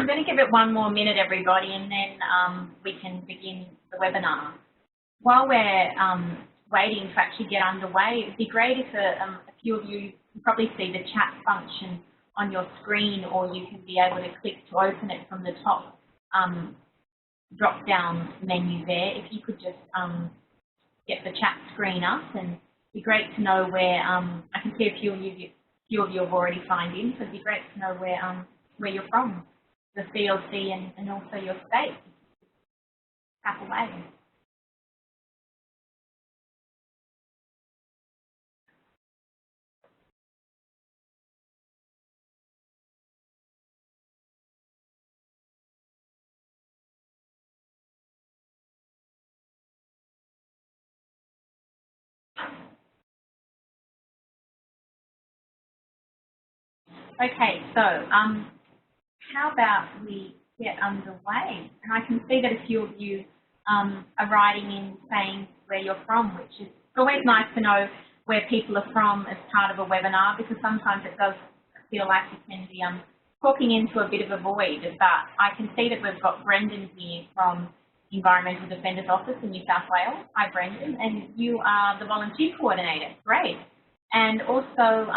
going to give it one more minute, everybody, and then we can begin the webinar. While we're waiting to actually get underway, it'd be great if a few of you can probably see the chat function on your screen, or you can be able to click to open it from the top drop-down menu there. If you could just get the chat screen up, and it'd be great to know where, I can see a few of you have already signed in, so it'd be great to know where you're from, the CLC and also your state. Tap away. Okay, so how about we get underway? And I can see that a few of you are writing in saying where you're from, which is always nice to know where people are from as part of a webinar, because sometimes it does feel like you can be talking into a bit of a void. But I can see that we've got Brendan here from the Environmental Defenders Office in New South Wales. Hi, Brendan, and you are the volunteer coordinator. Great. And also,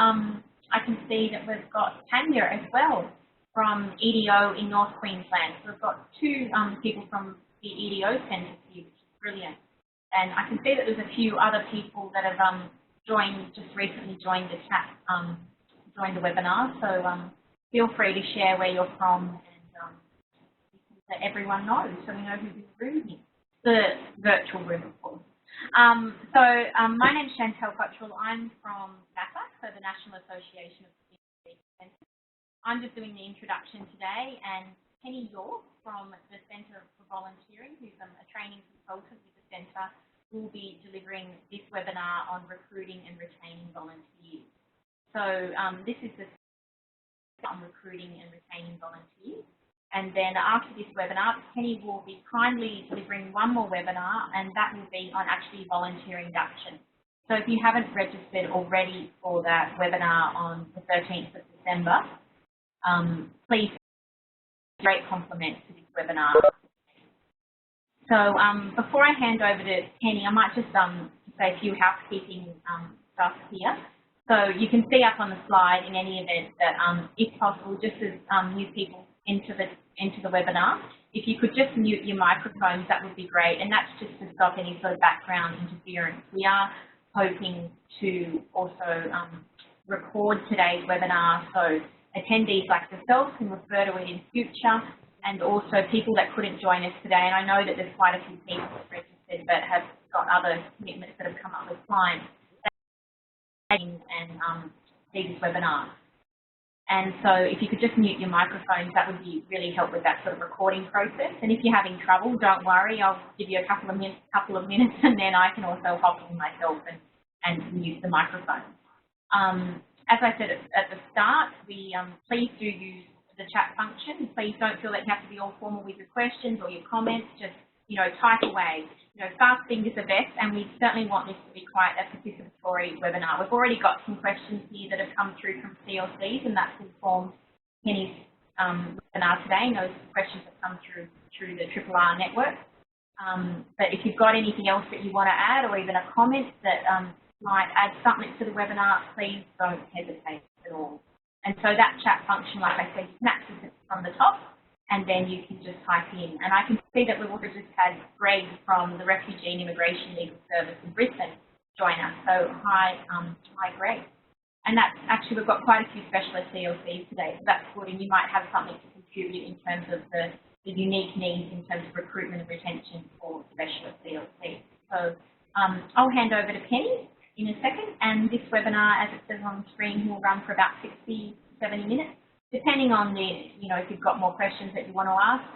I can see that we've got Tanya as well from EDO in North Queensland. So we've got two people from the EDO centre here, which is brilliant. And I can see that there's a few other people that have just recently joined the chat, joined the webinar. So feel free to share where you're from, and let everyone know so we know who's in the room here, the virtual room, of course. My name's Chantel Cottrell. I'm from NACLC, so the National Association of Community Centres. I'm just doing the introduction today, and Penny York from the Centre for Volunteering, who's a training consultant with the Centre, will be delivering this webinar on recruiting and retaining volunteers. So this is the on recruiting and retaining volunteers. And then after this webinar, Penny will be kindly delivering one more webinar, and that will be on actually volunteer induction. So if you haven't registered already for that webinar on the 13th of December, please great compliment to this webinar. So before I hand over to Penny, I might just say a few housekeeping stuff here. So you can see up on the slide in any event that if possible, just as new people into the webinar, if you could just mute your microphones, that would be great, and that's just to stop any sort of background interference. We are hoping to also record today's webinar, so attendees like yourself can refer to it in future, and also people that couldn't join us today. And I know that there's quite a few people registered but have got other commitments that have come up with clients and see this webinar. And so if you could just mute your microphones, that would be really help with that sort of recording process. And if you're having trouble, don't worry, I'll give you a couple of minutes and then I can also hop in myself and mute the microphone. As I said at the start, please do use the chat function. Please don't feel that you have to be all formal with your questions or your comments. Just, type away. Fast fingers are best, and we certainly want this to be quite a participatory webinar. We've already got some questions here that have come through from CLCs, and that's informed Penny's webinar today, and those questions have come through the RRR network. But if you've got anything else that you want to add, or even a comment that might add something to the webinar, please don't hesitate at all. And so that chat function, like I said, you can access it from the top, and then you can just type in. And I can see that we've also just had Greg from the Refugee and Immigration Legal Service in Brisbane join us. So hi Greg. And that's actually, we've got quite a few specialist CLCs today, so that's good, and you might have something to contribute in terms of the unique needs in terms of recruitment and retention for specialist CLCs. So I'll hand over to Penny in a second, and this webinar, as it says on the screen, will run for about 60 to 70 minutes. Depending on if you've got more questions that you want to ask,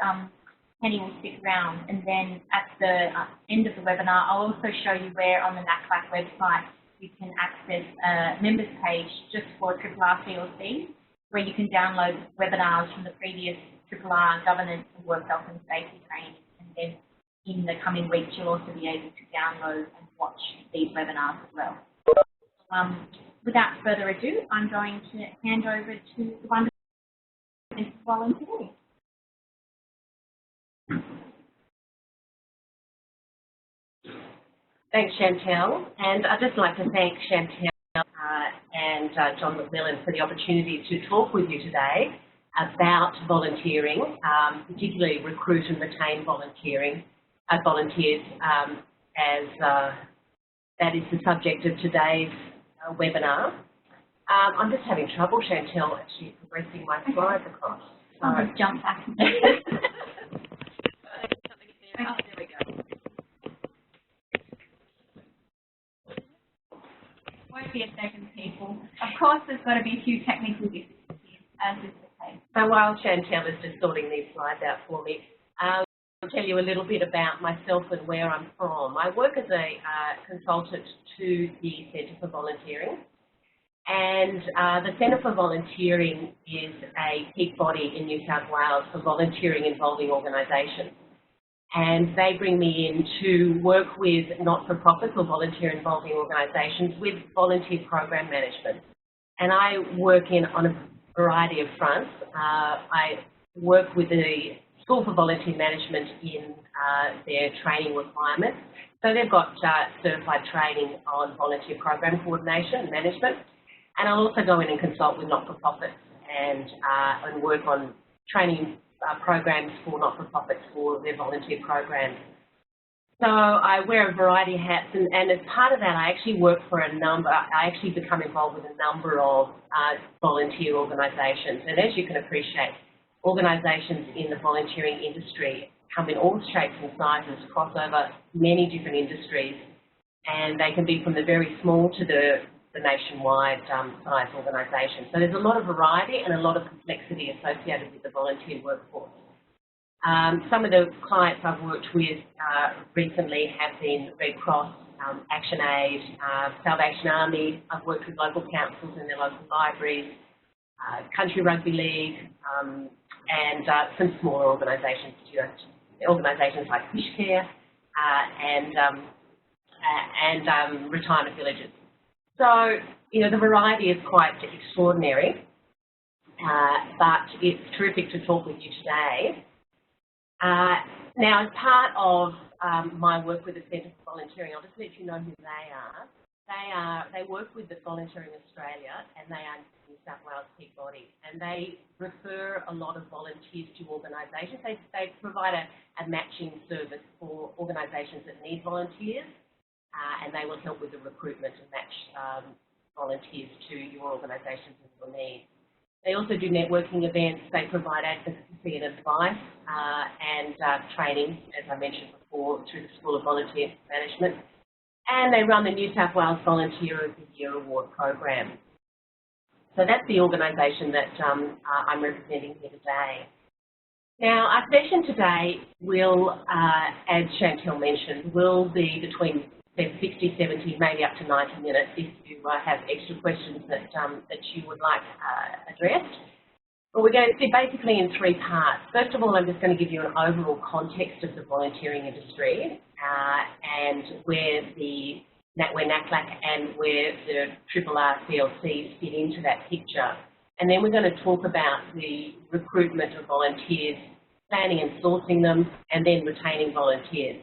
Penny will stick around. And then at the end of the webinar, I'll also show you where on the NACLC website you can access a members page just for RRR CLCs, where you can download webinars from the previous RRR governance and work health and safety training. And then in the coming weeks, you'll also be able to download and watch these webinars as well. Without further ado, I'm going to hand over to the wonderful volunteering. Thanks, Chantel. And I'd just like to thank Chantel and John McMillan for the opportunity to talk with you today about volunteering, particularly recruit and retain volunteers, as that is the subject of today's webinar. I'm just having trouble, Chantel, actually progressing my slides across. So I'll just jump back. There we go. Won't be a second, people. Of course, there's got to be a few technical difficulties, as is the case. So while Chantel is just sorting these slides out for me, I'll tell you a little bit about myself and where I'm from. I work as a consultant to the Centre for Volunteering. And the Centre for Volunteering is a peak body in New South Wales for volunteering involving organisations. And they bring me in to work with not-for-profits or volunteer involving organisations with volunteer program management. And I work on a variety of fronts. I work with the School for Volunteer Management in their training requirements. So they've got certified training on volunteer program coordination and management. And I'll also go in and consult with not-for-profits and work on training programs for not-for-profits for their volunteer programs. So I wear a variety of hats, and as part of that, I actually work for I actually become involved with a number of volunteer organisations. And as you can appreciate, organisations in the volunteering industry come in all shapes and sizes, cross over many different industries, and they can be from the very small to the nationwide size organisation. So there's a lot of variety and a lot of complexity associated with the volunteer workforce. Some of the clients I've worked with recently have been Red Cross, Action Aid, Salvation Army. I've worked with local councils in their local libraries, Country Rugby League, and some smaller organisations, organisations like Fishcare and retirement villages. So, you know, the variety is quite extraordinary, but it's terrific to talk with you today. Now, as part of my work with the Centre for Volunteering, I'll just let you know who they are. They work with the Volunteering Australia, and they are New South Wales peak body, and they refer a lot of volunteers to organisations. They provide a matching service for organisations that need volunteers. And they will help with the recruitment and match volunteers to your organisations and your needs. They also do networking events. They provide advocacy and advice and training, as I mentioned before, through the School of Volunteer Management. And they run the New South Wales Volunteer of the Year Award program. So that's the organisation that I'm representing here today. Now, our session today will, as Chantel mentioned, will be between 60, 70, maybe up to 90 minutes if you have extra questions that you would like addressed. But we're going to see basically in three parts. First of all, I'm just going to give you an overall context of the volunteering industry and where NACLC and where the RRR CLCs fit into that picture. And then we're going to talk about the recruitment of volunteers, planning and sourcing them, and then retaining volunteers.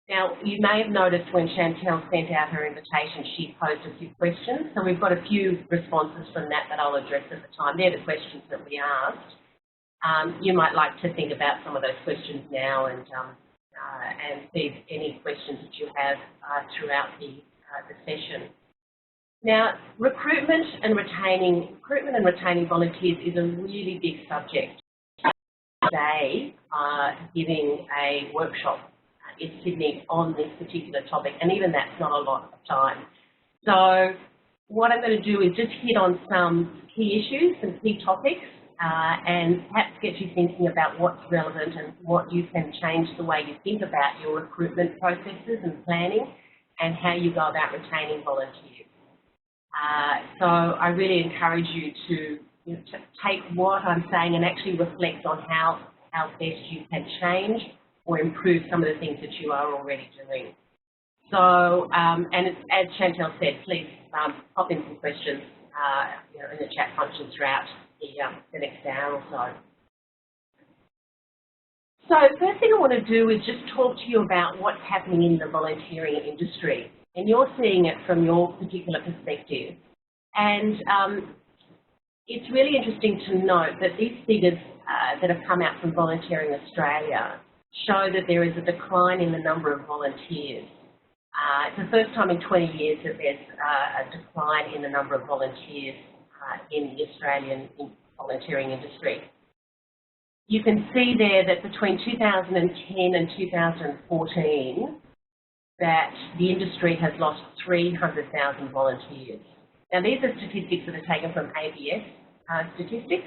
Now, you may have noticed when Chantel sent out her invitation, she posed a few questions. So we've got a few responses from that I'll address at the time. They're the questions that we asked. You might like to think about some of those questions now and see if any questions that you have throughout the session. Now, recruitment and retaining volunteers is a really big subject. Today, giving a workshop in Sydney on this particular topic, and even that's not a lot of time. So what I'm going to do is just hit on some key issues, some key topics, and perhaps get you thinking about what's relevant and what you can change the way you think about your recruitment processes and planning and how you go about retaining volunteers. So I really encourage you to take what I'm saying and actually reflect on how best you can change or improve some of the things that you are already doing. So, and as Chantel said, please pop in some questions in the chat function throughout the next hour or so. So first thing I want to do is just talk to you about what's happening in the volunteering industry. And you're seeing it from your particular perspective. And it's really interesting to note that these figures that have come out from Volunteering Australia show that there is a decline in the number of volunteers. It's the first time in 20 years that there's a decline in the number of volunteers in the Australian volunteering industry. You can see there that between 2010 and 2014, that the industry has lost 300,000 volunteers. Now, these are statistics that are taken from ABS statistics.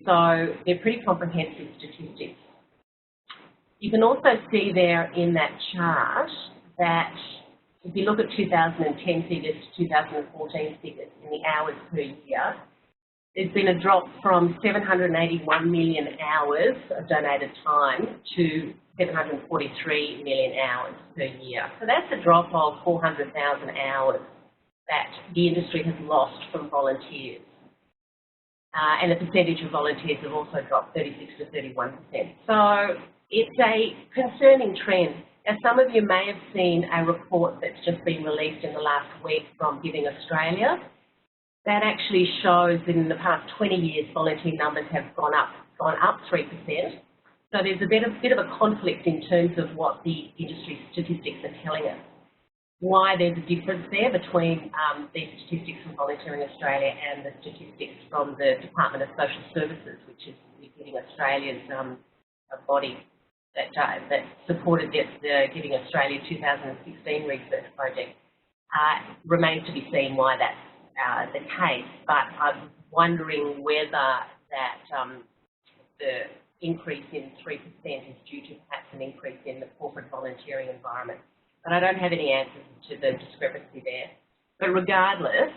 So they're pretty comprehensive statistics. You can also see there in that chart that if you look at 2010 figures to 2014 figures in the hours per year, there's been a drop from 781 million hours of donated time to 743 million hours per year. So that's a drop of 400,000 hours that the industry has lost from volunteers. And the percentage of volunteers have also dropped 36 to 31%. So it's a concerning trend. Now, some of you may have seen a report that's just been released in the last week from Giving Australia. That actually shows that in the past 20 years, volunteer numbers have gone up 3%. So there's a bit of a conflict in terms of what the industry statistics are telling us. Why there's a difference there between these statistics from Volunteering Australia and the statistics from the Department of Social Services, which is Giving Australia's body that supported the Giving Australia 2016 research project, remains to be seen why that's the case, but I'm wondering whether that the increase in 3% is due to perhaps an increase in the corporate volunteering environment. But I don't have any answers to the discrepancy there. But regardless,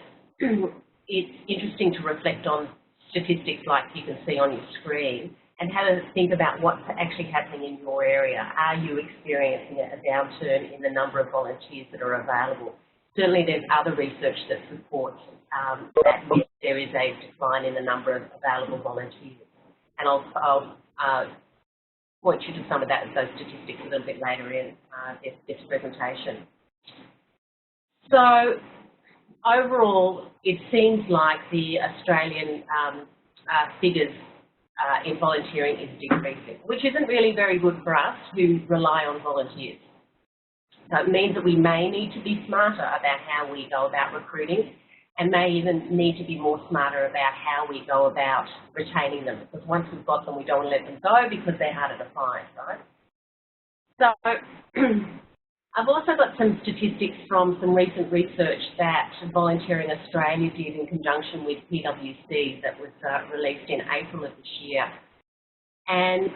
it's interesting to reflect on statistics like you can see on your screen and have a think about what's actually happening in your area. Are you experiencing a downturn in the number of volunteers that are available? Certainly there's other research that supports that there is a decline in the number of available volunteers. And I'll point you to some of those statistics a little bit later in this presentation. So overall, it seems like the Australian figures in volunteering is decreasing, which isn't really very good for us who rely on volunteers. So it means that we may need to be smarter about how we go about recruiting and may even need to be more smarter about how we go about retaining them, because once we've got them, we don't want to let them go because they're harder to find, right? So I've also got some statistics from some recent research that Volunteering Australia did in conjunction with PwC that was released in April of this year. And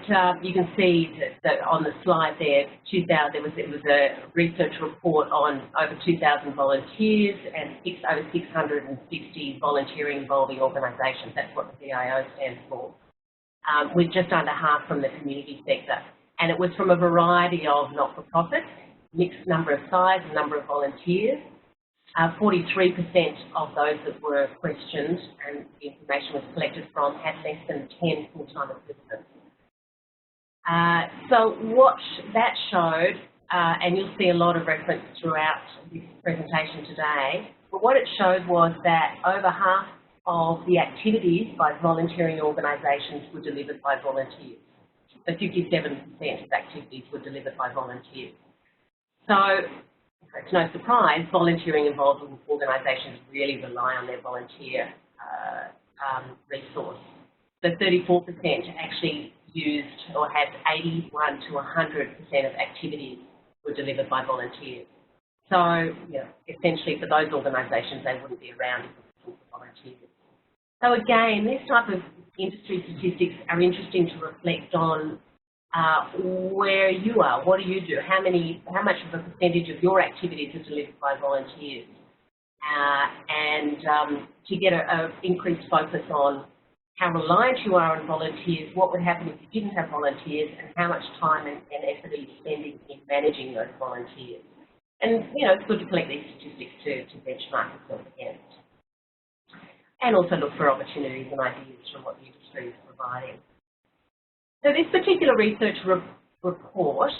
you can see that on the slide there, it was a research report on over 2,000 volunteers and over 660 volunteering involving organisations. That's what the VIO stands for. With just under half from the community sector. And it was from a variety of not-for-profits, mixed number of size and number of volunteers. 43% of those that were questioned and the information was collected from had less than 10 full-time equivalents. So what that showed, and you'll see a lot of reference throughout this presentation today, but what it showed was that over half of the activities by volunteering organisations were delivered by volunteers. So 57% of activities were delivered by volunteers. So it's no surprise, volunteering involved organisations really rely on their volunteer resource. So 34% actually used or had 81 to 100% of activities were delivered by volunteers. So, essentially for those organisations, they wouldn't be around if it wasn't for volunteers. So again, these type of industry statistics are interesting to reflect on where you are. What do you do? How much of a percentage of your activities are delivered by volunteers? And to get an increased focus on how reliant you are on volunteers, what would happen if you didn't have volunteers, and how much time and effort are you spending in managing those volunteers. And, it's good to collect these statistics to benchmark yourself against. And also look for opportunities and ideas from what the industry is providing. So this particular research report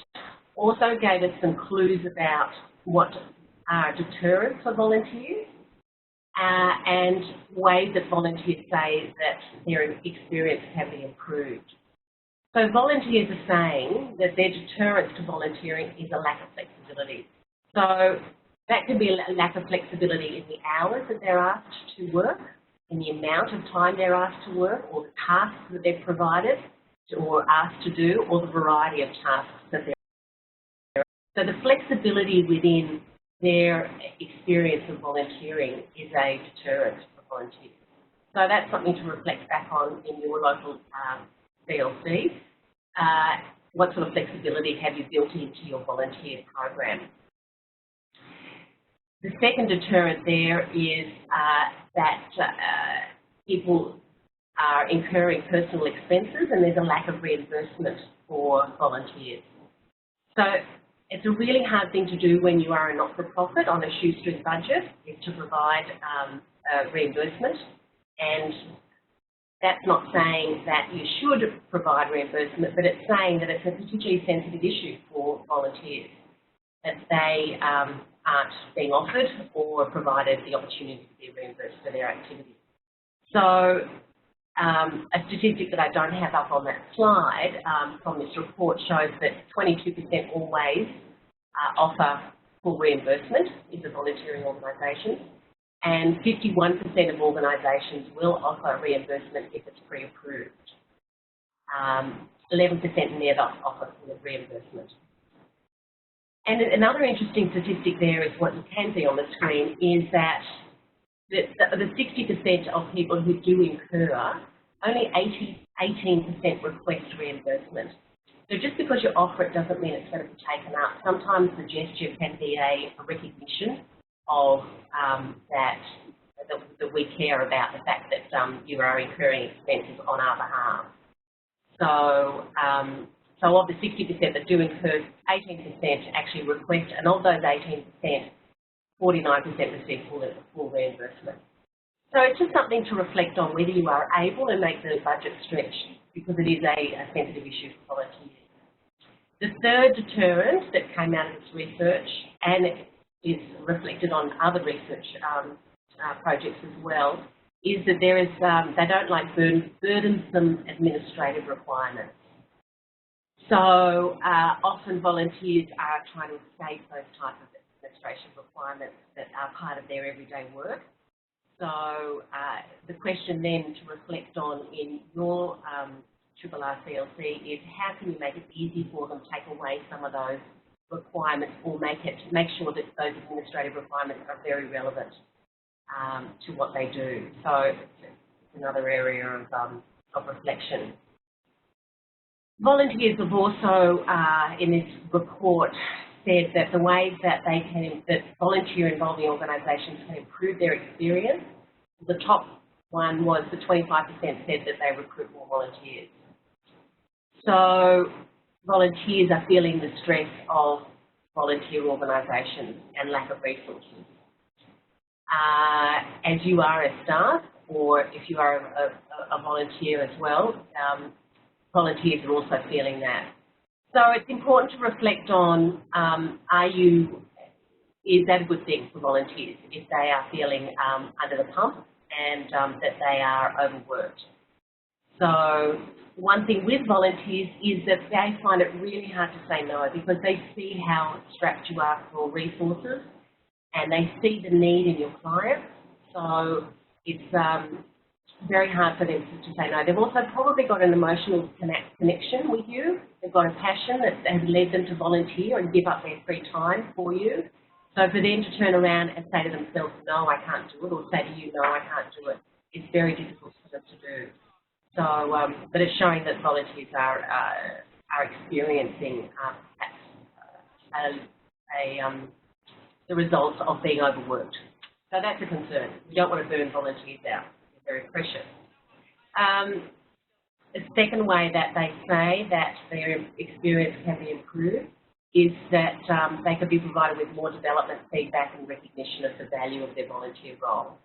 also gave us some clues about what are deterrents for volunteers and ways that volunteers say that their experience can be improved. So volunteers are saying that their deterrence to volunteering is a lack of flexibility. So that could be a lack of flexibility in the hours that they're asked to work, in the amount of time they're asked to work, or the tasks that they're provided or asked to do, or the variety of tasks that they're. So the flexibility within their experience of volunteering is a deterrent for volunteers. So that's something to reflect back on in your local CLC. What sort of flexibility have you built into your volunteer program? The second deterrent there is that people are incurring personal expenses and there's a lack of reimbursement for volunteers. So it's a really hard thing to do when you are a not-for-profit on a shoestring budget, is to provide reimbursement. And that's not saying that you should provide reimbursement, but it's saying that it's a particularly sensitive issue for volunteers, that they aren't being offered or provided the opportunity to be reimbursed for their activities. So a statistic that I don't have up on that slide from this report shows that 22% always offer full reimbursement into volunteering organisations, and 51% of organisations will offer reimbursement if it's pre-approved. 11% never offer full reimbursement. And another interesting statistic there is what you can see on the screen is that the 60% of people who do incur, only 18% request reimbursement. So just because you offer it doesn't mean it's going to be taken up. Sometimes the gesture can be a recognition of that we care about the fact that you are incurring expenses on our behalf. So, so of the 60% that do incur, 18% actually request, and of those 18%, 49% receive full reimbursement. So it's just something to reflect on whether you are able to make the budget stretch, because it is a sensitive issue for volunteers. The third deterrent that came out of this research, and it is reflected on other research projects as well, is that there is they don't like burdensome administrative requirements. So often volunteers are trying to escape those types of administration requirements that are part of their everyday work. So the question then to reflect on in your RRR CLC is how can you make it easy for them to take away some of those requirements, or make sure that those administrative requirements are very relevant to what they do. So it's another area of reflection. Volunteers have also, in this report, said that the ways that volunteer involving organisations can improve their experience. The top one was the 25% said that they recruit more volunteers. So volunteers are feeling the stress of volunteer organisations and lack of resources. As you are as staff, or if you are a volunteer as well, volunteers are also feeling that. So it's important to reflect on, is that a good thing for volunteers if they are feeling under the pump and that they are overworked? So one thing with volunteers is that they find it really hard to say no, because they see how strapped you are for resources and they see the need in your clients. So it's very hard for them to say no. They've also probably got an emotional connection with you. They've got a passion that has led them to volunteer and give up their free time for you. So for them to turn around and say to themselves, no, I can't do it, or say to you, no, I can't do it, it's very difficult for them to do. So, but it's showing that volunteers are experiencing the results of being overworked. So that's a concern. We don't want to burn volunteers out. They're very precious. The second way that they say that their experience can be improved is that they could be provided with more development feedback and recognition of the value of their volunteer role.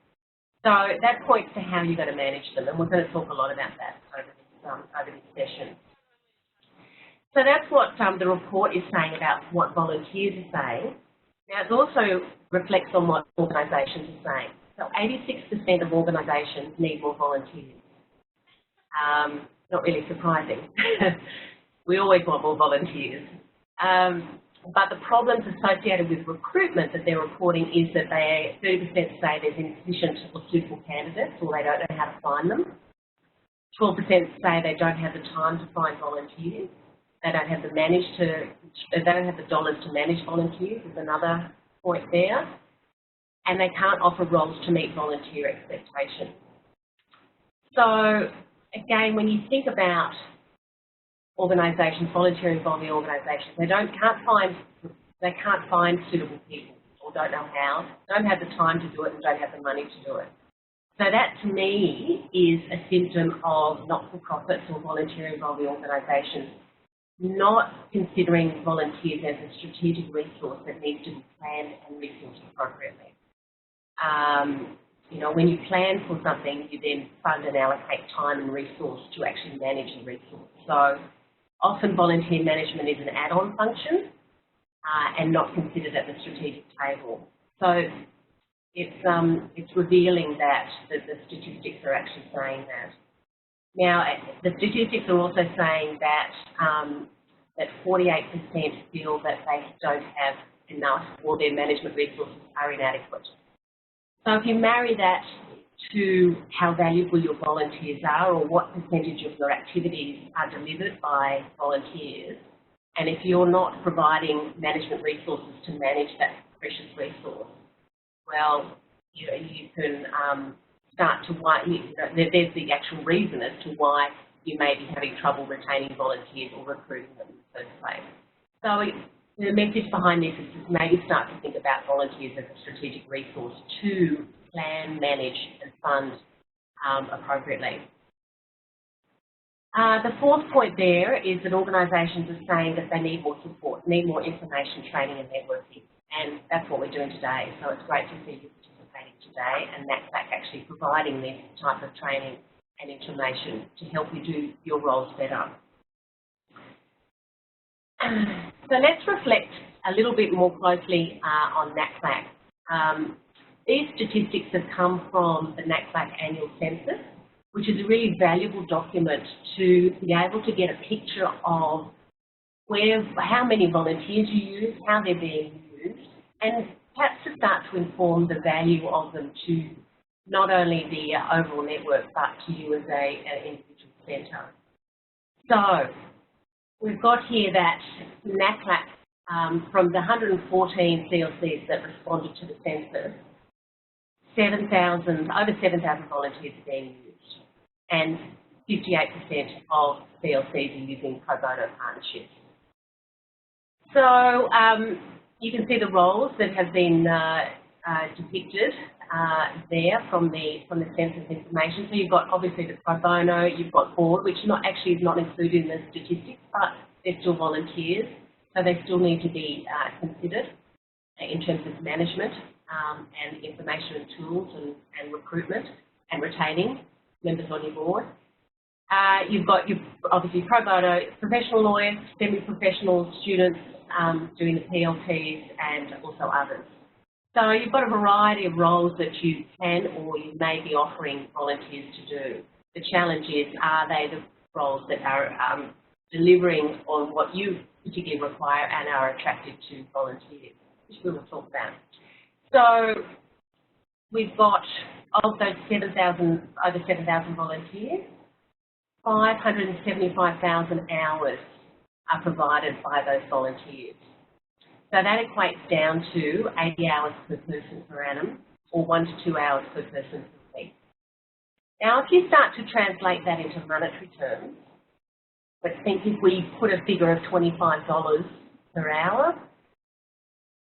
So that points to how you're going to manage them, and we're going to talk a lot about that over this session. So that's what the report is saying about what volunteers are saying. Now, it also reflects on what organisations are saying. So 86% of organisations need more volunteers. Not really surprising. We always want more volunteers. But the problems associated with recruitment that they're reporting is that 30% say there's insufficient or suitable candidates, or they don't know how to find them. 12% say they don't have the time to find volunteers. They don't have the dollars to manage volunteers, is another point there. And they can't offer roles to meet volunteer expectations. So again, when you think about organisations, volunteer involving organisations, they can't find suitable people, or don't know how, don't have the time to do it, and don't have the money to do it. So that, to me, is a symptom of not-for-profits or volunteer involving organisations not considering volunteers as a strategic resource that needs to be planned and resourced appropriately. You know, when you plan for something, you then fund and allocate time and resource to actually manage the resource. So often volunteer management is an add-on function and not considered at the strategic table. So it's revealing that the statistics are actually saying that. Now, the statistics are also saying that that 48% feel that they don't have enough, or their management resources are inadequate. So if you marry that to how valuable your volunteers are, or what percentage of your activities are delivered by volunteers, and if you're not providing management resources to manage that precious resource, well, you know, you can start to there's the actual reason as to why you may be having trouble retaining volunteers or recruiting them in the first place. So the message behind this is to maybe start to think about volunteers as a strategic resource to plan, manage and fund appropriately. The fourth point there is that organisations are saying that they need more support, need more information, training and networking, and that's what we're doing today. So it's great to see you participating today, and NACLC actually providing this type of training and information to help you do your roles better. So let's reflect a little bit more closely on NACLC. These statistics have come from the NACLC annual census, which is a really valuable document to be able to get a picture of how many volunteers you use, how they're being used, and perhaps to start to inform the value of them to not only the overall network, but to you as an individual centre. So we've got here that NACLC, from the 114 CLCs that responded to the census, over 7,000 volunteers are being used, and 58% of CLCs are using pro bono partnerships. So you can see the roles that have been depicted there from the census information. So you've got obviously the pro bono, you've got board, which is not included in the statistics, but they're still volunteers, so they still need to be considered in terms of management and information and tools and recruitment and retaining members on your board. You've got obviously pro bono, professional lawyers, semi-professional students doing the PLTs, and also others. So you've got a variety of roles that you can or you may be offering volunteers to do. The challenge is, are they the roles that are delivering on what you particularly require and are attractive to volunteers, which we will talk about. So we've got, of those over 7,000 volunteers, 575,000 hours are provided by those volunteers. So that equates down to 80 hours per person per annum, or 1 to 2 hours per person per week. Now, if you start to translate that into monetary terms, let's think if we put a figure of $25 per hour,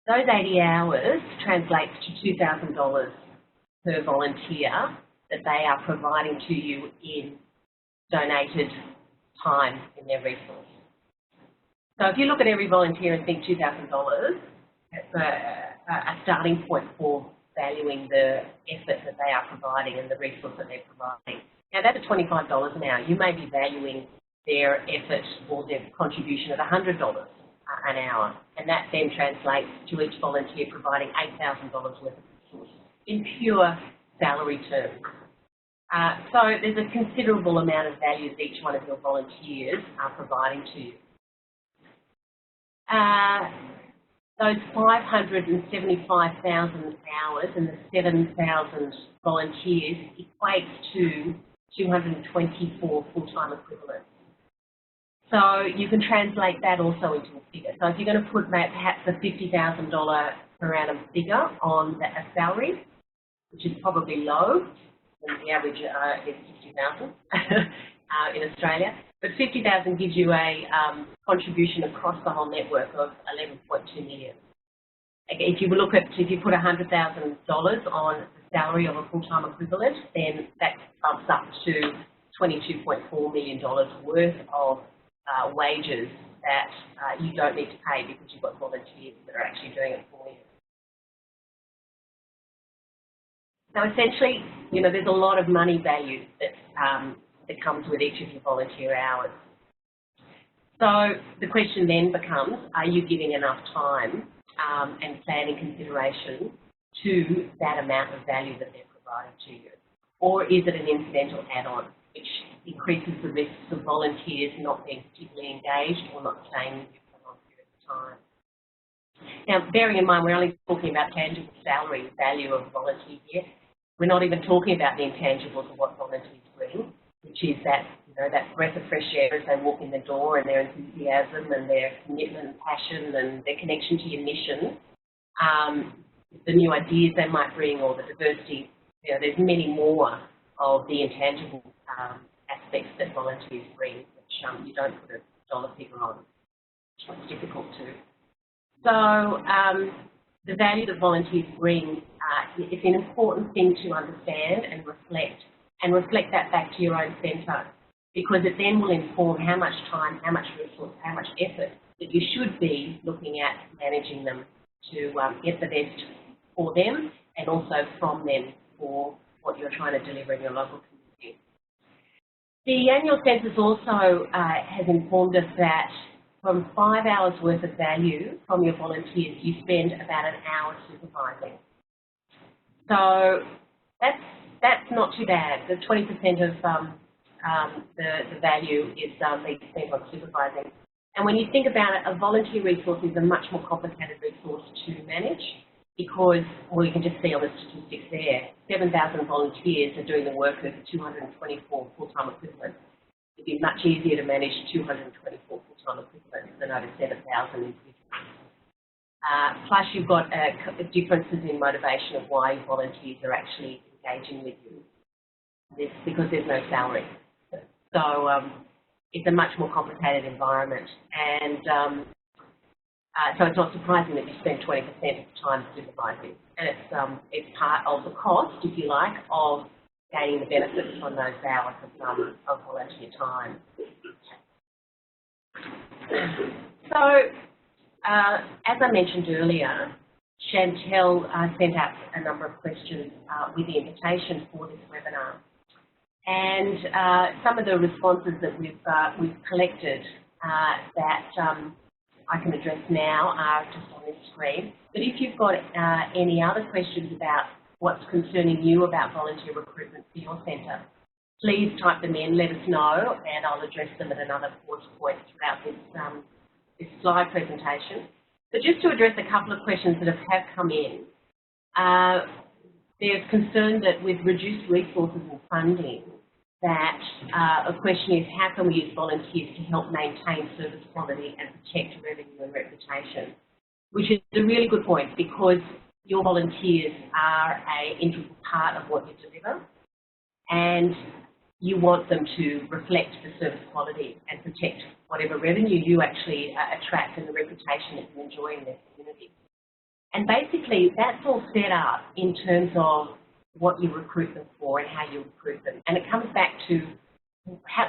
those 80 hours translates to $2,000 per volunteer that they are providing to you in donated time in their resource. So if you look at every volunteer and think $2,000, that's a starting point for valuing the effort that they are providing and the resource that they're providing. Now that's at $25 an hour. You may be valuing their effort or their contribution at $100 an hour, and that then translates to each volunteer providing $8,000 worth of resources in pure salary terms. So there's a considerable amount of value that each one of your volunteers are providing to you. Those 575,000 hours and the 7,000 volunteers equates to 224 full-time equivalents. So you can translate that also into a figure. So if you're going to put perhaps a $50,000 per annum figure on a salary, which is probably low, and the average is 60,000 in Australia, but 50,000 gives you a contribution across the whole network of 11.2 million. If you look at, if you put $100,000 on the salary of a full-time equivalent, then that bumps up to $22.4 million worth of wages that you don't need to pay because you've got volunteers that are actually doing it for you. So essentially, you know, there's a lot of money value that that comes with each of your volunteer hours. So the question then becomes, are you giving enough time and planning consideration to that amount of value that they're providing to you? Or is it an incidental add-on, which increases the risks of volunteers not being particularly engaged or not staying with you for a long period of time? Now, bearing in mind, we're only talking about tangible salary value of a volunteer here. We're not even talking about the intangibles of what volunteers bring, which is that, you know, that breath of fresh air as they walk in the door, and their enthusiasm and their commitment and passion and their connection to your mission, the new ideas they might bring, or the diversity. You know, there's many more of the intangible aspects that volunteers bring, which you don't put a dollar figure on. It's difficult to. So the value that volunteers bring is an important thing to understand and reflect that back to your own centre, because it then will inform how much time, how much resource, how much effort that you should be looking at managing them to get the best for them and also from them for what you're trying to deliver in your local community. The annual census also has informed us that from 5 hours worth of value from your volunteers, you spend about an hour supervising. So that's not too bad. The 20% of the value is being spent on supervising. And when you think about it, a volunteer resource is a much more complicated resource to manage because, well, you can just see on the statistics there, 7,000 volunteers are doing the work of 224 full-time equivalents. It'd be much easier to manage 224 full-time equivalents than over 7,000 individuals. Plus, you've got differences in motivation of why volunteers are actually engaging with you. This because there's no salary. So it's a much more complicated environment, and so it's not surprising that you spend 20% of the time supervising, and it's part of the cost, if you like, of gaining the benefits from those hours of volunteer time. So, as I mentioned earlier, Chantel sent out a number of questions with the invitation for this webinar. And some of the responses that we've collected that I can address now are just on this screen. But if you've got any other questions about what's concerning you about volunteer recruitment for your centre, please type them in, let us know, and I'll address them at another point throughout this slide presentation. But just to address a couple of questions that have come in, there's concern that with reduced resources and funding, that a question is how can we use volunteers to help maintain service quality and protect revenue and reputation, which is a really good point because your volunteers are an integral part of what you deliver, and you want them to reflect the service quality and protect whatever revenue you actually attract and the reputation that you enjoy in their community. And basically, that's all set up in terms of what you recruit them for and how you recruit them. And it comes back to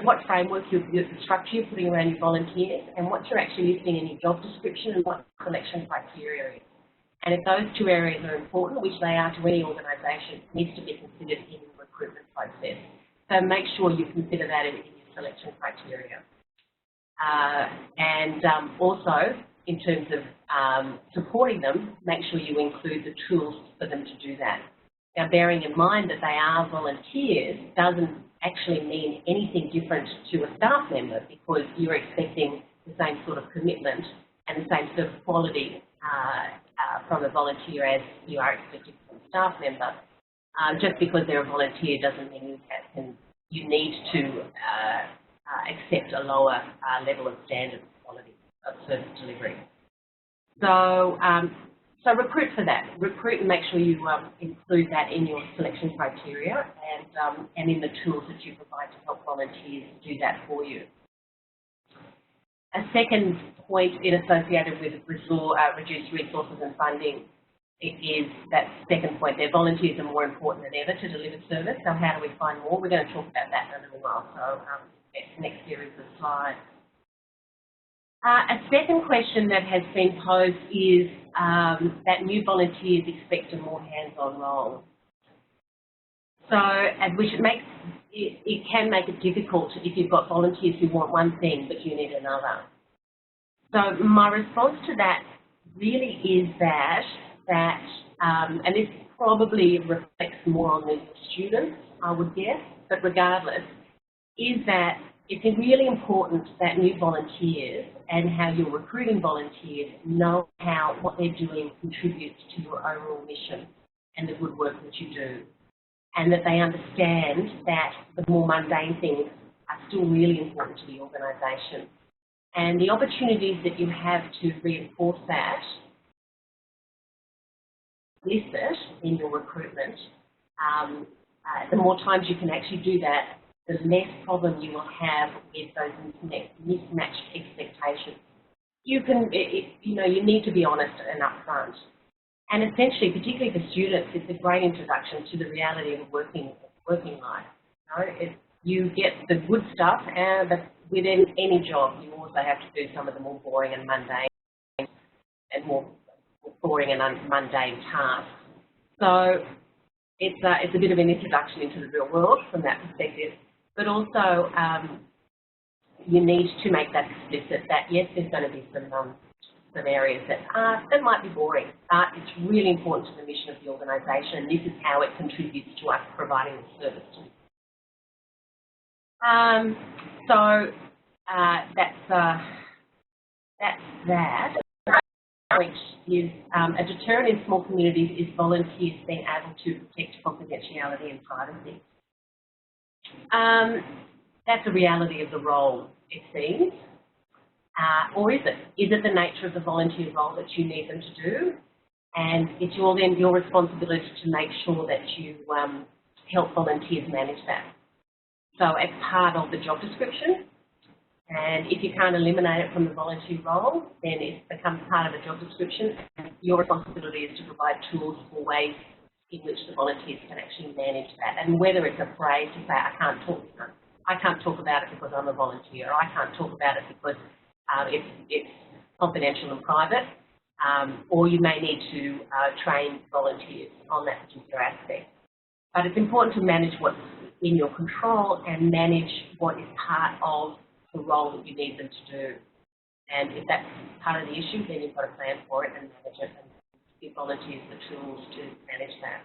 what framework, the structure you're putting around your volunteers and what you're actually listing in your job description and what selection criteria is. And if those two areas are important, which they are to any organisation, it needs to be considered in the recruitment process. So make sure you consider that in your selection criteria. and also, in terms of supporting them, make sure you include the tools for them to do that. Now, bearing in mind that they are volunteers doesn't actually mean anything different to a staff member, because you're expecting the same sort of commitment and the same sort of quality from a volunteer as you are expecting from a staff member. Just because they're a volunteer doesn't mean you need to accept a lower level of standard quality of service delivery. So, so recruit for that. Recruit and make sure you include that in your selection criteria and in the tools that you provide to help volunteers do that for you. A second point associated with reduced resources and funding is that second point there. Volunteers are more important than ever to deliver service. So how do we find more? We're going to talk about that in a little while. So next series of slides. A second question that has been posed is that new volunteers expect a more hands-on role. So, which it can make it difficult if you've got volunteers who want one thing but you need another. So my response to that really is that and this probably reflects more on the students, I would guess, but regardless, is that it's really important that new volunteers and how you're recruiting volunteers know how what they're doing contributes to your overall mission and the good work that you do, and that they understand that the more mundane things are still really important to the organisation. And the opportunities that you have to reinforce that, explicit in your recruitment, the more times you can actually do that, the less problem you will have with those mismatched expectations. You can, you need to be honest and upfront. And essentially, particularly for students, it's a great introduction to the reality of working life. You get the good stuff, but within any job, you also have to do some of the more boring and mundane and more boring and mundane tasks. So it's a bit of an introduction into the real world from that perspective. But also, you need to make that explicit that yes, there's going to be some areas that might be boring, but it's really important to the mission of the organisation, and this is how it contributes to us providing the service to you. So that's that. Which is a deterrent in small communities is volunteers being able to protect confidentiality and privacy. That's a reality of the role, it seems. Or is it? Is it the nature of the volunteer role that you need them to do? And it's then your responsibility to make sure that you help volunteers manage that. So as part of the job description, and if you can't eliminate it from the volunteer role, then it becomes part of the job description. Your responsibility is to provide tools or ways in which the volunteers can actually manage that. And whether it's a phrase to say, I can't talk about it because I'm a volunteer, or I can't talk about it because it's confidential and private, or you may need to train volunteers on that particular aspect. But it's important to manage what's in your control and manage what is part of the role that you need them to do. And if that's part of the issue, then you've got to plan for it and manage it and give volunteers the tools to manage that.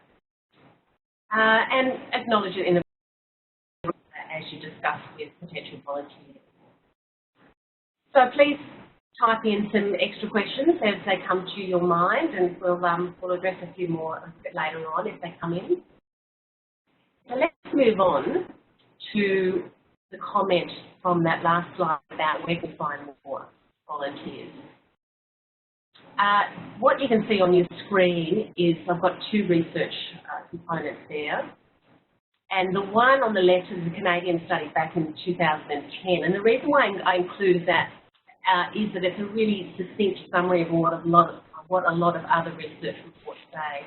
And acknowledge it in the as you discuss with potential volunteers. So please type in some extra questions as they come to your mind, and we'll address a few more a bit later on if they come in. So let's move on to the comment from that last slide about where to find more volunteers. What you can see on your screen is I've got two research components there. And the one on the left is a Canadian study back in 2010. And the reason why I include that is that it's a really succinct summary of what a lot of other research reports say,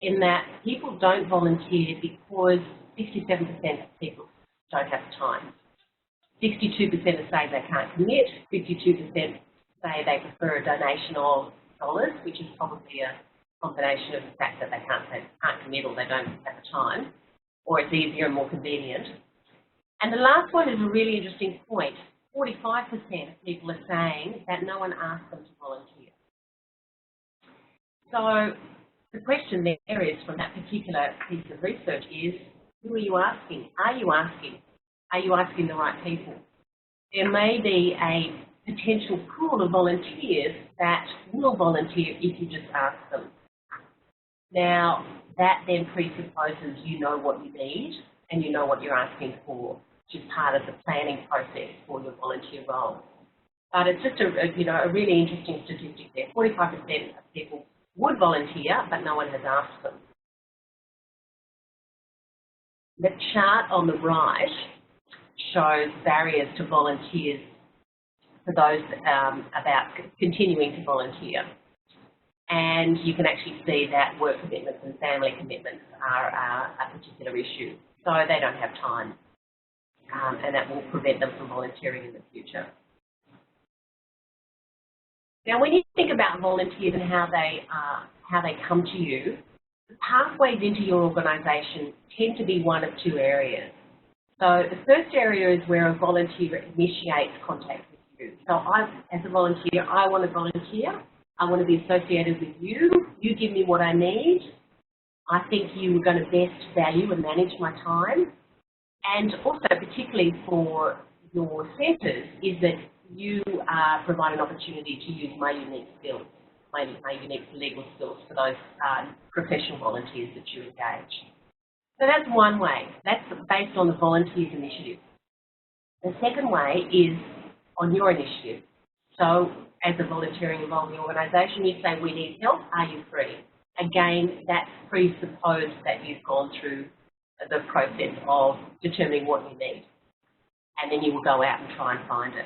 in that people don't volunteer because 67% of people don't have time. 62% say they can't commit, 52% say they prefer a donation of dollars, which is probably a combination of the fact that they can't commit or they don't have the time, or it's easier and more convenient. And the last one is a really interesting point. 45% of people are saying that no one asked them to volunteer. So the question there is, from that particular piece of research, is who are you asking? Are you asking? Are you asking the right people? There may be a potential pool of volunteers that will volunteer if you just ask them. Now, that then presupposes you know what you need and you know what you're asking for, which is part of the planning process for your volunteer role. But it's just a really interesting statistic there. 45% of people would volunteer, but no one has asked them. The chart on the right shows barriers to volunteers for those about continuing to volunteer. And you can actually see that work commitments and family commitments are a particular issue. So they don't have time, and that will prevent them from volunteering in the future. Now, when you think about volunteers and how they come to you, the pathways into your organisation tend to be one of two areas. So the first area is where a volunteer initiates contact with you. So as a volunteer, I want to volunteer. I want to be associated with you. You give me what I need. I think you are going to best value and manage my time. And also, particularly for your centres, is that you provide an opportunity to use my unique skills, my unique legal skills for those professional volunteers that you engage. So that's one way. That's based on the volunteers' initiative. The second way is on your initiative. So as a volunteering involving organisation, you say, we need help, are you free? Again, that's presupposed that you've gone through the process of determining what you need. And then you will go out and try and find it.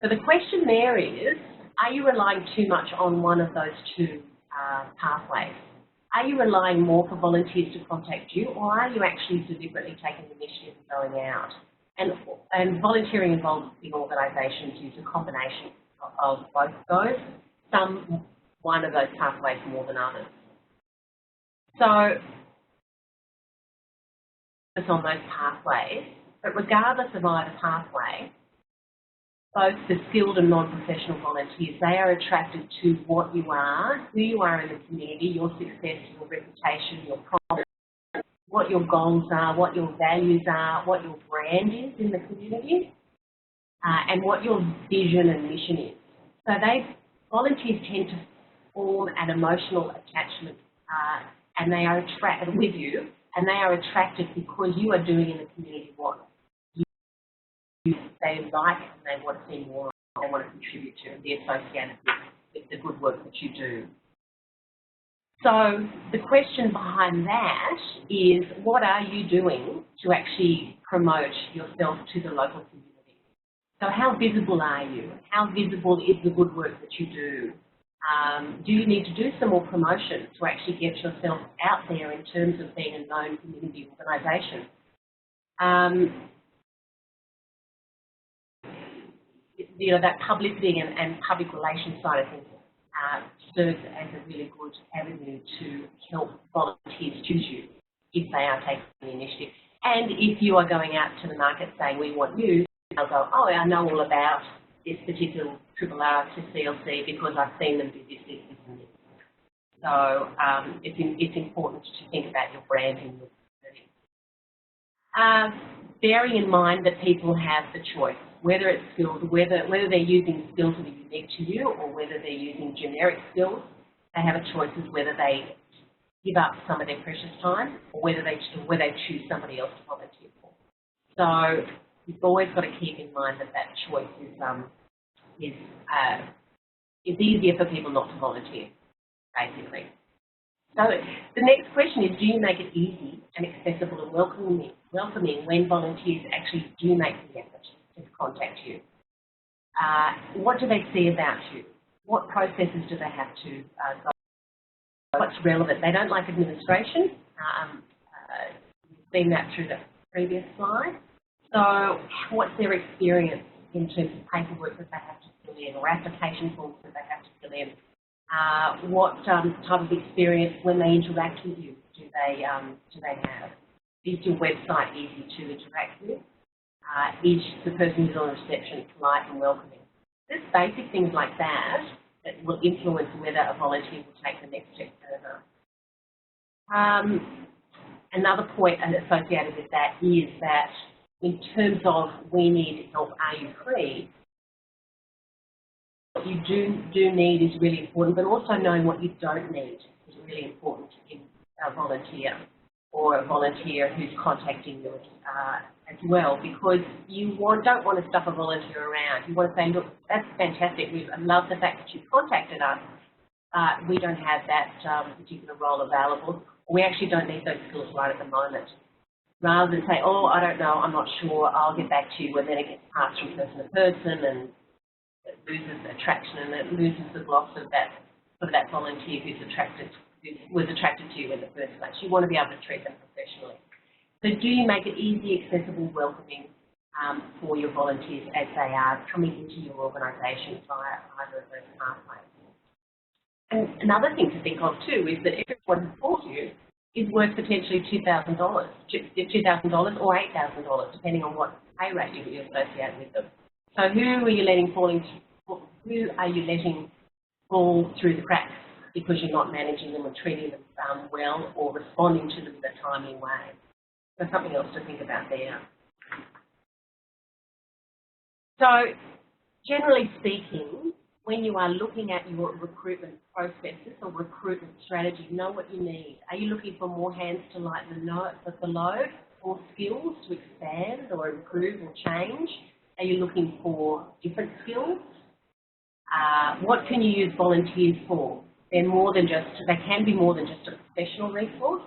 So the question there is, are you relying too much on one of those two pathways? Are you relying more for volunteers to contact you, or are you actually deliberately taking the initiative and going out? And volunteering involving organisations use a combination of both of those, one of those pathways more than others. So, focus on those pathways, but regardless of either pathway, both the skilled and non-professional volunteers, they are attracted to what you are, who you are in the community, your success, your reputation, your promise, what your goals are, what your values are, what your brand is in the community, and what your vision and mission is. So volunteers tend to form an emotional attachment and they are attracted with you, and they are attracted because you are doing in the community what they like and they want to see more of, they want to contribute to and be associated with the good work that you do. So the question behind that is, what are you doing to actually promote yourself to the local community? So how visible are you? How visible is the good work that you do? Do you need to do some more promotion to actually get yourself out there in terms of being a known community organisation? That publicity and public relations side of things serves as a really good avenue to help volunteers choose you if they are taking the initiative. And if you are going out to the market saying, we want you, they'll go, oh, I know all about this particular RRR CLC because I've seen them do this, and this. So it's important to think about your brand and your community. Bearing in mind that people have the choice, whether it's skills, whether they're using skills that are unique to you or whether they're using generic skills, they have a choice as whether they give up some of their precious time or whether they choose somebody else to volunteer for. So you've always got to keep in mind that choice is easier for people not to volunteer, basically. So the next question is, do you make it easy and accessible and welcoming when volunteers actually do make the effort to contact you? What do they see about you? What processes do they have to go through? What's relevant? They don't like administration. We've seen that through the previous slide. So what's their experience in terms of paperwork that they have to fill in or application forms that they have to fill in? What type of experience when they interact with you do they have? Is your website easy to interact with? Is the person who's on reception polite and welcoming? There's basic things like that that will influence whether a volunteer will take the next step further. Another point associated with that is that in terms of we need help, are you free? What you do need is really important, but also knowing what you don't need is really important in a volunteer or a volunteer who's contacting you as well, because you don't want to stuff a volunteer around. You want to say, look, that's fantastic. I love the fact that you contacted us. We don't have that particular role available. We actually don't need those skills right at the moment. Rather than say, oh, I don't know, I'm not sure, I'll get back to you, and then it gets passed from person to person and it loses attraction and it loses the gloss of that volunteer who was attracted to you in the first place. You want to be able to treat them professionally. So do you make it easy, accessible, welcoming for your volunteers as they are coming into your organisation via either of those pathways? And another thing to think of too is that everyone who calls you is worth potentially $2,000 or $8,000, depending on what pay rate you associate with them. So who are you letting fall through the cracks because you're not managing them or treating them well or responding to them in a timely way? So something else to think about there. So generally speaking, when you are looking at your recruitment processes or recruitment strategy, know what you need. Are you looking for more hands to lighten the load, or skills to expand or improve or change? Are you looking for different skills? What can you use volunteers for? They can be more than just a professional resource.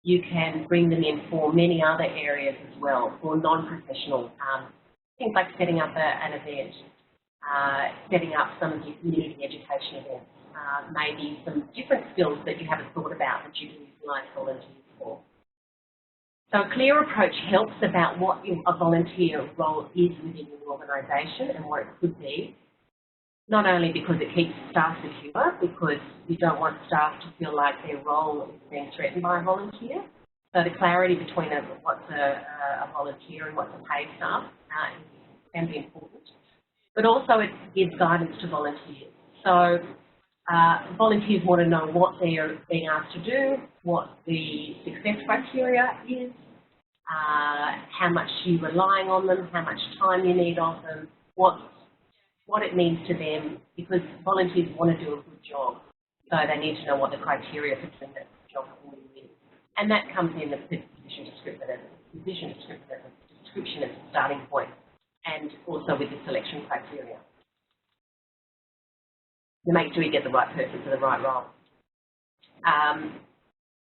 You can bring them in for many other areas as well, for non-professional, things like setting up an event, setting up some of your community education events, maybe some different skills that you haven't thought about that you can utilise volunteers for. So a clear approach helps about what a volunteer role is within your organisation and what it could be, not only because it keeps staff secure, because you don't want staff to feel like their role is being threatened by a volunteer. So the clarity between what's a volunteer and what's a paid staff can be important. But also it gives guidance to volunteers. So volunteers want to know what they're being asked to do, what the success criteria is, how much you're relying on them, how much time you need of them, what it means to them, because volunteers want to do a good job. So they need to know what the criteria for doing that job for you is. And that comes in the position description as a starting point, and also with the selection criteria. To make sure you get the right person for the right role.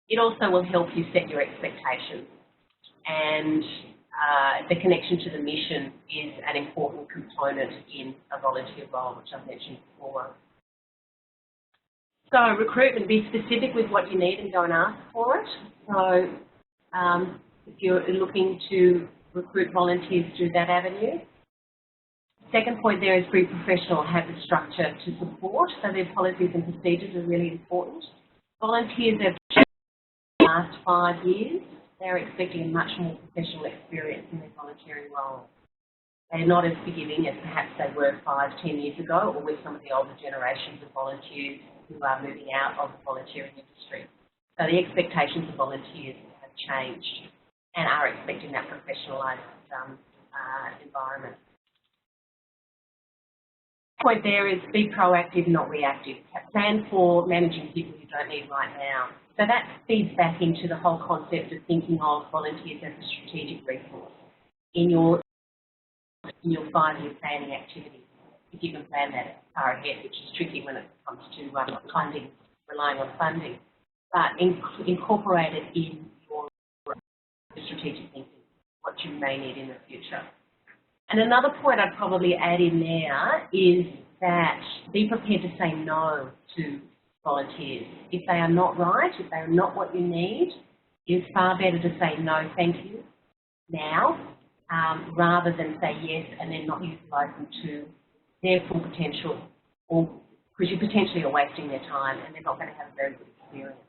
It also will help you set your expectations, and the connection to the mission is an important component in a volunteer role, which I've mentioned before. So recruitment, be specific with what you need and go and ask for it. So if you're looking to recruit volunteers through that avenue. Second point there is be professional, have the structure to support. So their policies and procedures are really important. Volunteers have changed in the last 5 years. They're expecting a much more professional experience in their volunteering role. They're not as forgiving as perhaps they were 5, 10 years ago, or with some of the older generations of volunteers who are moving out of the volunteering industry. So the expectations of volunteers have changed and are expecting that professionalised environment. The point there is be proactive, not reactive. Plan for managing people you don't need right now. So that feeds back into the whole concept of thinking of volunteers as a strategic resource in your 5-year planning activities, if you can plan that far ahead, which is tricky when it comes to funding, relying on funding, but incorporate it in your strategic thinking, what you may need in the future. And another point I'd probably add in there is that be prepared to say no to volunteers. If they are not right, if they are not what you need, it's far better to say no, thank you, now, rather than say yes and then not utilise them to their full potential, or because you potentially are wasting their time and they're not going to have a very good experience.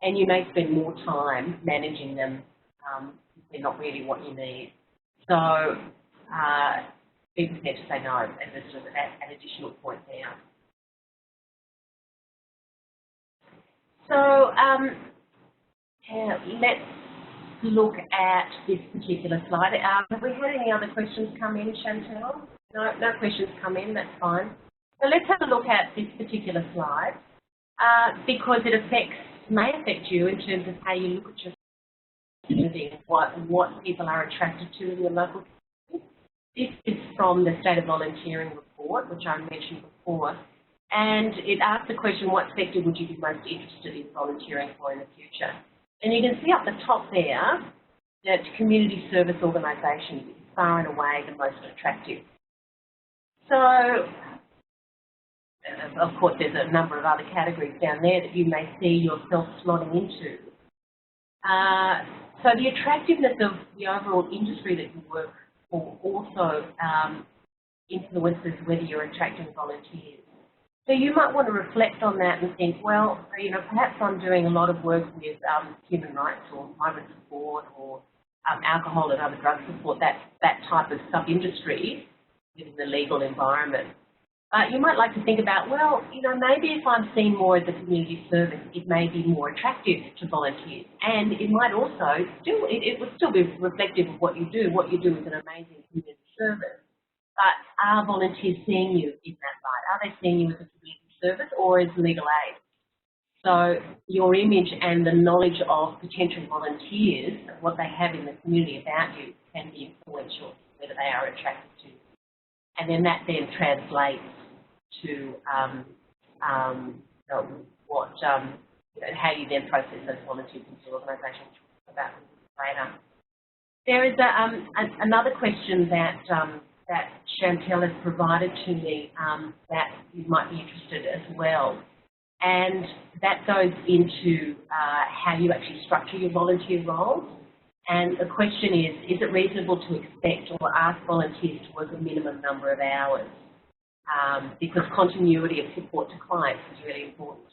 And you may spend more time managing them if they're not really what you need. So be prepared to say no, and this is an additional point there. So let's look at this particular slide. Have we had any other questions come in, Chantel? No questions come in, that's fine. So let's have a look at this particular slide because it may affect you in terms of how you look at your community, what people are attracted to in your local community. This is from the State of Volunteering report, which I mentioned before, and it asks the question, what sector would you be most interested in volunteering for in the future? And you can see up the top there that community service organisation is far and away the most attractive. So, of course, there's a number of other categories down there that you may see yourself slotting into. So the attractiveness of the overall industry that you work for also influences whether you're attracting volunteers. So you might want to reflect on that and think, well, you know, perhaps I'm doing a lot of work with human rights or migrant support or alcohol and other drug support, that type of sub-industry within the legal environment. You might like to think about, well, you know, maybe if I'm seen more as a community service, it may be more attractive to volunteers. And it might also it would still be reflective of what you do. What you do is an amazing community service. But are volunteers seeing you in that light? Are they seeing you as a community service or as legal aid? So your image and the knowledge of potential volunteers, what they have in the community about you, can be influential, whether they are attracted to you. And then that then translates to how you then process those volunteers into your organisation, which we'll talk about later. There is another question that that Chantel has provided to me that you might be interested as well. And that goes into how you actually structure your volunteer roles. And the question is it reasonable to expect or ask volunteers to work a minimum number of hours? Because continuity of support to clients is really important.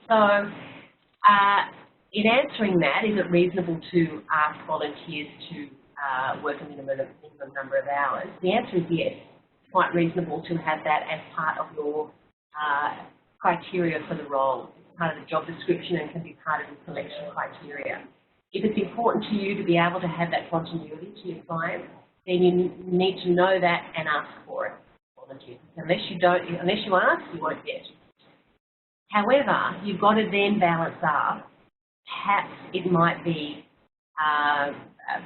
So in answering that, is it reasonable to ask volunteers to work a minimum number of hours? The answer is yes. It's quite reasonable to have that as part of your criteria for the role. It's part of the job description and can be part of the selection criteria. If it's important to you to be able to have that continuity to your clients, then you need to know that and ask for it. Volunteers. Unless you ask, you won't get. However, you've got to then balance up. Perhaps it might be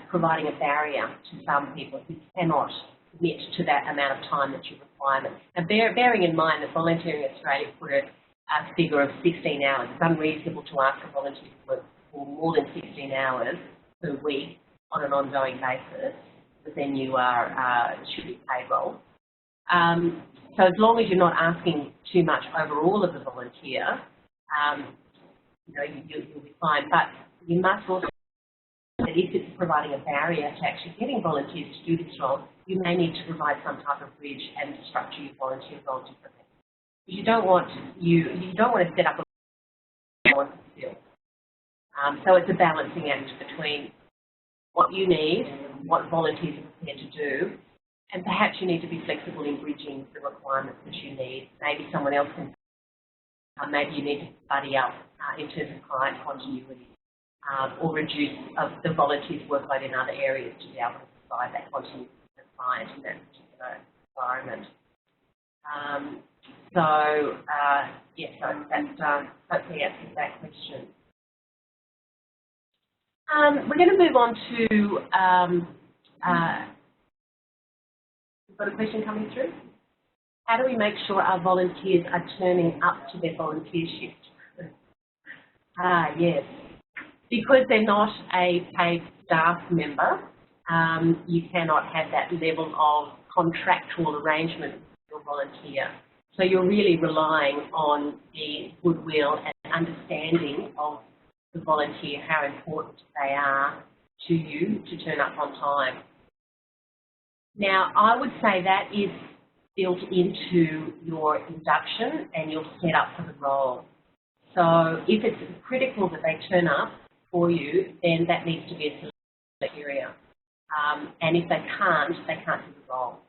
providing a barrier to some people who cannot commit to that amount of time that you require. And bearing in mind that Volunteering Australia put a figure of 16 hours, it's unreasonable to ask a volunteer to work for more than 16 hours per week on an ongoing basis, but then you should be payroll. So as long as you're not asking too much overall of the volunteer, you know, you'll be fine. But you must also that if it's providing a barrier to actually getting volunteers to do this role, you may need to provide some type of bridge and structure your volunteer role differently. You don't want to set up a want to fill. So it's a balancing act between what you need, what volunteers are prepared to do, and perhaps you need to be flexible in bridging the requirements that you need. Maybe someone else can. Maybe you need to buddy up in terms of client continuity. Or reduce the volunteers' workload in other areas to be able to provide that continuity to the client in that particular environment. Yes, so that's hopefully answers that question. We're going to move on to, we've got a question coming through. How do we make sure our volunteers are turning up to their volunteer shift? Yes. Because they're not a paid staff member, you cannot have that level of contractual arrangement with your volunteer. So you're really relying on the goodwill and understanding of the volunteer, how important they are to you to turn up on time. Now, I would say that is built into your induction and your setup for the role. So if it's critical that they turn up for you, then that needs to be a select area. and if they can't do the role.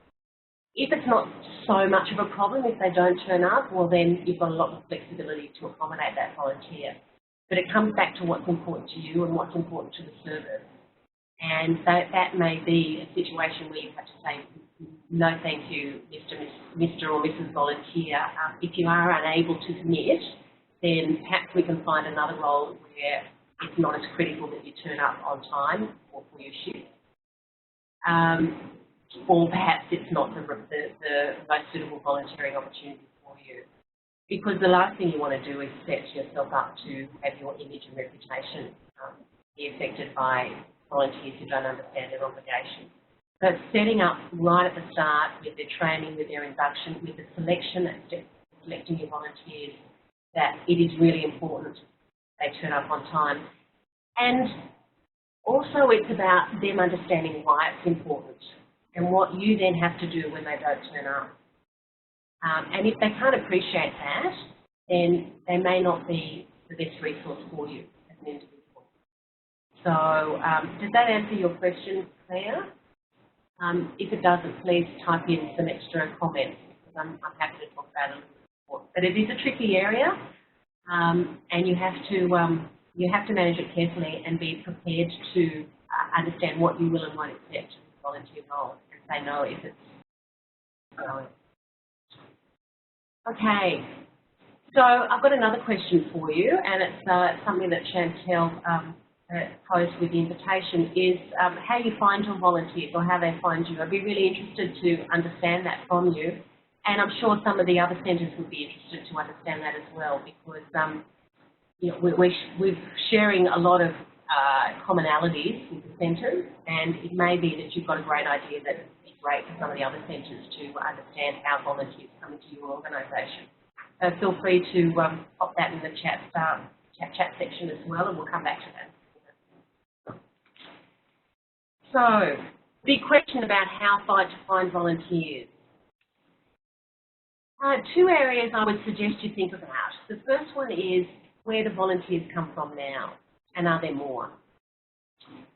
If it's not so much of a problem, if they don't turn up, well then you've got a lot of flexibility to accommodate that volunteer. But it comes back to what's important to you and what's important to the service. And so that may be a situation where you have to say, no thank you, Mr. or Mrs. Volunteer. If you are unable to commit, then perhaps we can find another role where it's not as critical that you turn up on time or for your shift. Or perhaps it's not the most suitable volunteering opportunity for you. Because the last thing you want to do is set yourself up to have your image and reputation be affected by volunteers who don't understand their obligations. So it's setting up right at the start with their training, with their induction, with the selection and selecting your volunteers, that it is really important they turn up on time. And also it's about them understanding why it's important and what you then have to do when they don't turn up. And if they can't appreciate that, then they may not be the best resource for you as an individual. So does that answer your question, Claire? If it doesn't, please type in some extra comments, because I'm happy to talk about it a little bit more. But it is a tricky area, and you have to manage it carefully and be prepared to understand what you will and won't accept in the volunteer role, and say no if it's no. Okay, so I've got another question for you, and it's something that Chantel posed with the invitation, is how you find your volunteers or how they find you. I'd be really interested to understand that from you, and I'm sure some of the other centres would be interested to understand that as well, because you know, we're sharing a lot of commonalities with the centres, and it may be that you've got a great idea that would be great for some of the other centres to understand how volunteers come into your organisation. So feel free to pop that in the chat section as well, and we'll come back to that. So, big question about how to find volunteers. Two areas I would suggest you think about. The first one is, where do volunteers come from now, and are there more?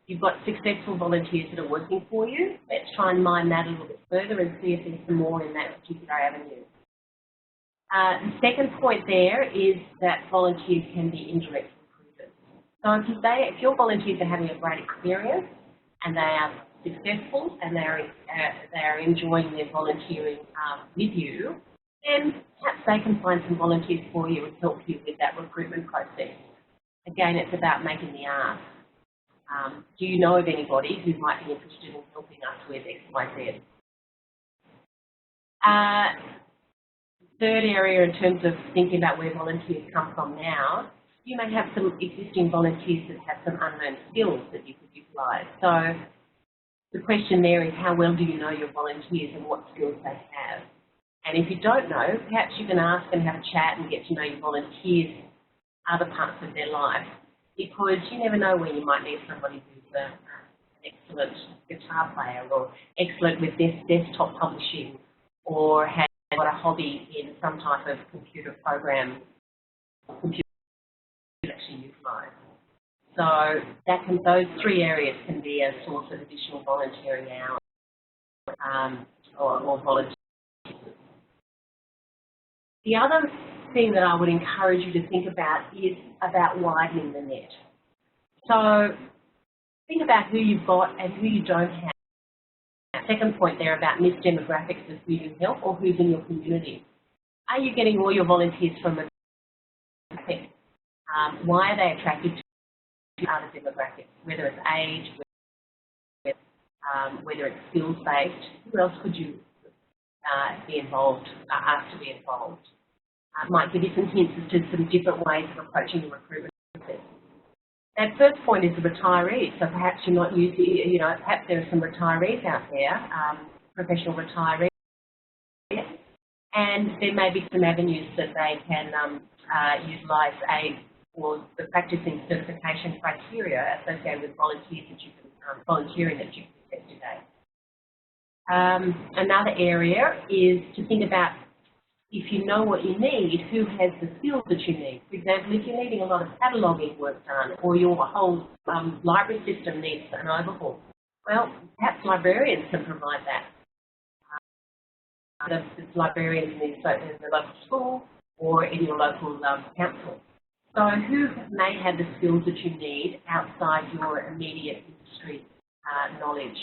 You've got successful volunteers that are working for you. Let's try and mine that a little bit further and see if there's some more in that particular avenue. The second point there is that volunteers can be indirect recruiters. So if your volunteers are having a great experience and they are successful and they are enjoying their volunteering with you, then perhaps they can find some volunteers for you and help you with that recruitment process. Again, it's about making the ask. Do you know of anybody who might be interested in helping us with X, Y, Z? Third area, in terms of thinking about where volunteers come from now, you may have some existing volunteers that have some unknown skills that you could utilise. So the question there is, how well do you know your volunteers and what skills they have? And if you don't know, perhaps you can ask and have a chat and get to know your volunteers' other parts of their life, because you never know when you might need somebody who's an excellent guitar player or excellent with desktop publishing, or has got a hobby in some type of computer program computer actually utilise. So those three areas can be a source of additional volunteering hours or volunteering. The other thing that I would encourage you to think about is about widening the net. So think about who you've got and who you don't have. Second point there about missed demographics of who you help or who's in your community. Are you getting all your volunteers from a demographic? Why are they attracted to other demographics, whether it's age, whether it's skills-based? Who else could you be involved, asked to be involved? Might give you some hints as to some different ways of approaching the recruitment process. That first point is the retirees. So perhaps you're not using, perhaps there are some retirees out there, professional retirees, and there may be some avenues that they can utilise or the practicing certification criteria associated with volunteers that you can, volunteering that you can investigate. Another area is to think about, if you know what you need, who has the skills that you need. For example, if you're needing a lot of cataloguing work done, or your whole library system needs an overhaul, Well, perhaps librarians can provide that. The librarians in the local school or in your local council. So who may have the skills that you need outside your immediate industry knowledge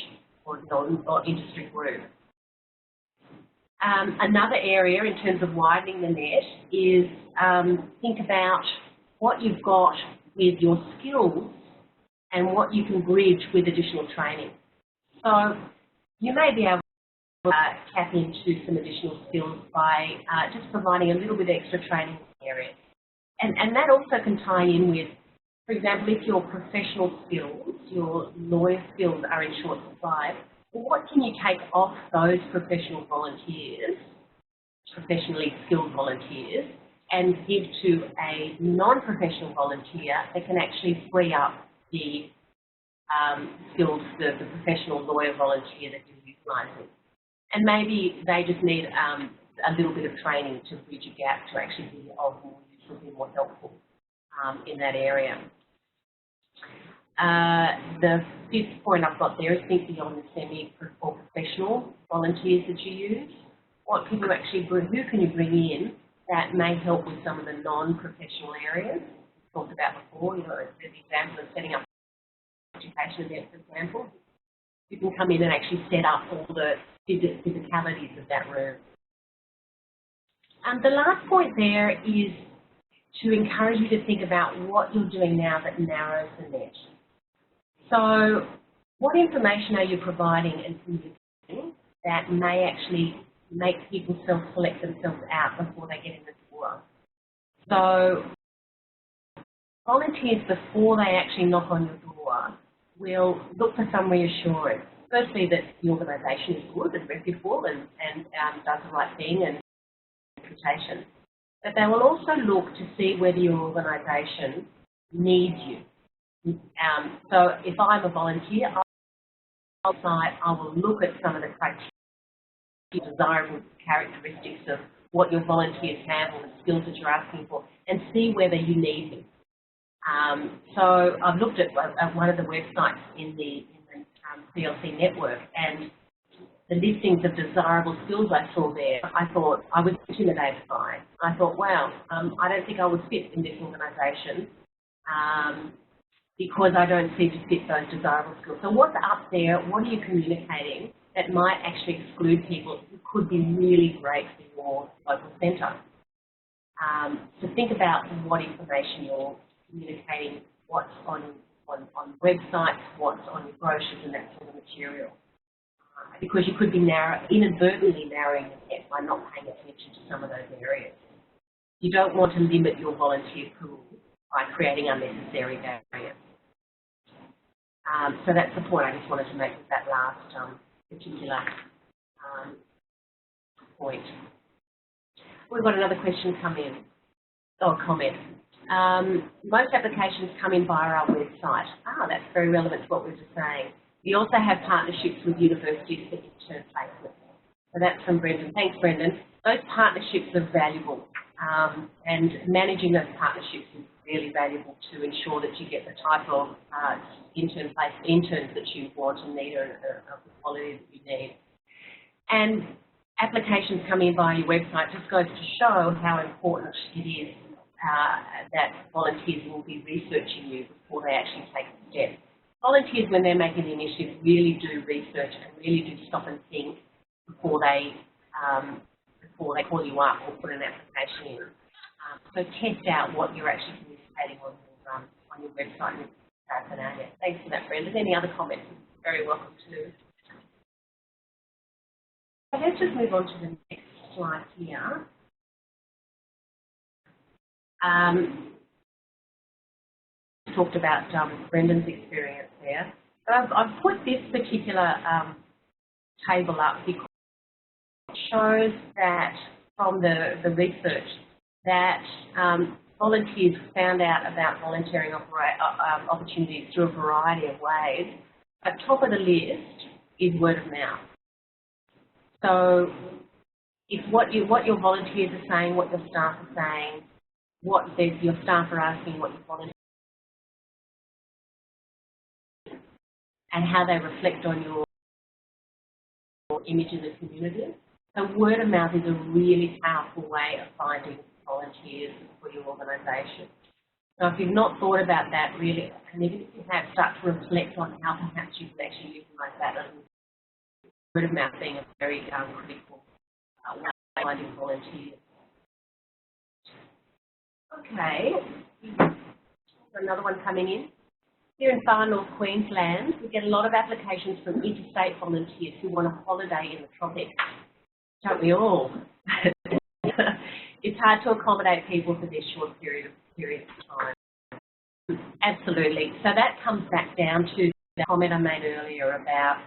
or industry group? Another area in terms of widening the net is think about what you've got with your skills and what you can bridge with additional training. So you may be able to tap into some additional skills by just providing a little bit extra training in the area. And that also can tie in with, for example, if your professional skills, your lawyer skills are in short supply, well, what can you take off those professional volunteers, professionally skilled volunteers, and give to a non-professional volunteer that can actually free up the skills, the professional lawyer volunteer that you're utilising. And maybe they just need a little bit of training to bridge a gap to actually be of more use or be more helpful in that area. The fifth point I've got there is think beyond the semi or professional volunteers that you use. What can you actually bring, who can you bring in that may help with some of the non-professional areas we talked about before? You know, the example of setting up education event, for example. You can come in and actually set up all the physicalities of that room. The last point there is to encourage you to think about what you're doing now that narrows the net. So what information are you providing and communicating that may actually make people self-select themselves out before they get in the door? So volunteers, before they actually knock on your door, will look for some reassurance. Firstly, that the organisation is good and reputable and does the right thing and reputation. But they will also look to see whether your organisation needs you. So if I'm a volunteer, I will look at some of the criteria, desirable characteristics of what your volunteers have or the skills that you're asking for, and see whether you need them. So I've looked at one of the websites in the CLC network, and the listings of desirable skills I saw there, I thought I was intimidated by. I thought, wow, I don't think I would fit in this organisation because I don't seem to fit those desirable skills. So what's up there? What are you communicating that might actually exclude people who could be really great for your local centre? So think about what information you're communicating, what's on websites, what's on your brochures and that sort of material. Because you could be inadvertently narrowing the net by not paying attention to some of those areas. You don't want to limit your volunteer pool by creating unnecessary barriers. So that's the point I just wanted to make with that last particular point. We've got another question come in, or comment. Most applications come in via our website. That's very relevant to what we were just saying. We also have partnerships with universities for intern placement. So that's from Brendan. Thanks, Brendan. Those partnerships are valuable, and managing those partnerships is really valuable to ensure that you get the type of interns that you want and need, or of the quality that you need. And applications coming via your website just goes to show how important it is that volunteers will be researching you before they actually take the step. Volunteers, when they're making the initiative, really do research and really do stop and think before they call you up or put an application in. So test out what you're actually communicating on your website and paraphernalia. Thanks for that, Brendan. Any other comments? Very welcome to. So let's just move on to the next slide here. Talked about Brendan's experience there. But I've put this particular table up because it shows that from the research that volunteers found out about volunteering opportunities through a variety of ways. At top of the list is word of mouth. So if what your volunteers are saying, what your staff are saying, what your staff are asking, what your volunteers and how they reflect on your image in the community. So word of mouth is a really powerful way of finding volunteers for your organisation. So if you've not thought about that really, and even if you have, start to reflect on how perhaps you can actually utilise that, word of mouth being a very critical way of finding volunteers. Okay, another one coming in. Here in far north Queensland, we get a lot of applications from interstate volunteers who want a holiday in the tropics. Don't we all? It's hard to accommodate people for this short period of time. Absolutely. So that comes back down to the comment I made earlier about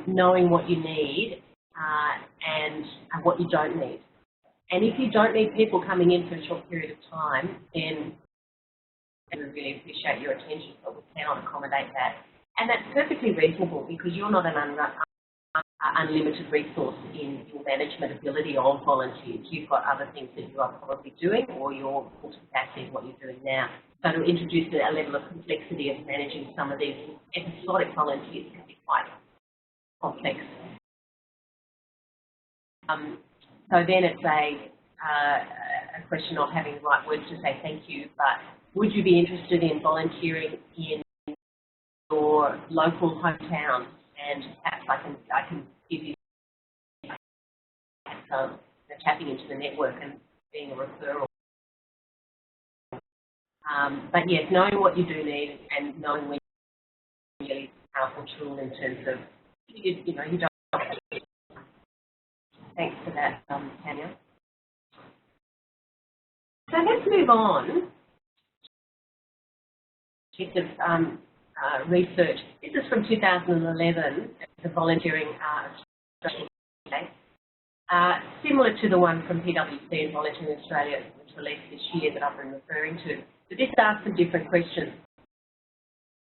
knowing what you need and what you don't need. And if you don't need people coming in for a short period of time, then we really appreciate your attention, but we cannot accommodate that. And that's perfectly reasonable because you're not an unlimited resource in your management ability of volunteers. You've got other things that you are probably doing, or your full capacity of what you're doing now. So to introduce a level of complexity of managing some of these episodic volunteers can be quite complex. So then it's a question of having the right words to say thank you, but would you be interested in volunteering in your local hometown? And perhaps I can give you tapping into the network and being a referral. But yes, knowing what you do need and knowing when you really powerful tool in terms of you don't. Thanks for that, Tanya. So let's move on. Piece of research. This is from 2011, the volunteering strategy. Similar to the one from PwC and Volunteering Australia, which was released this year that I've been referring to. But this asks some different questions.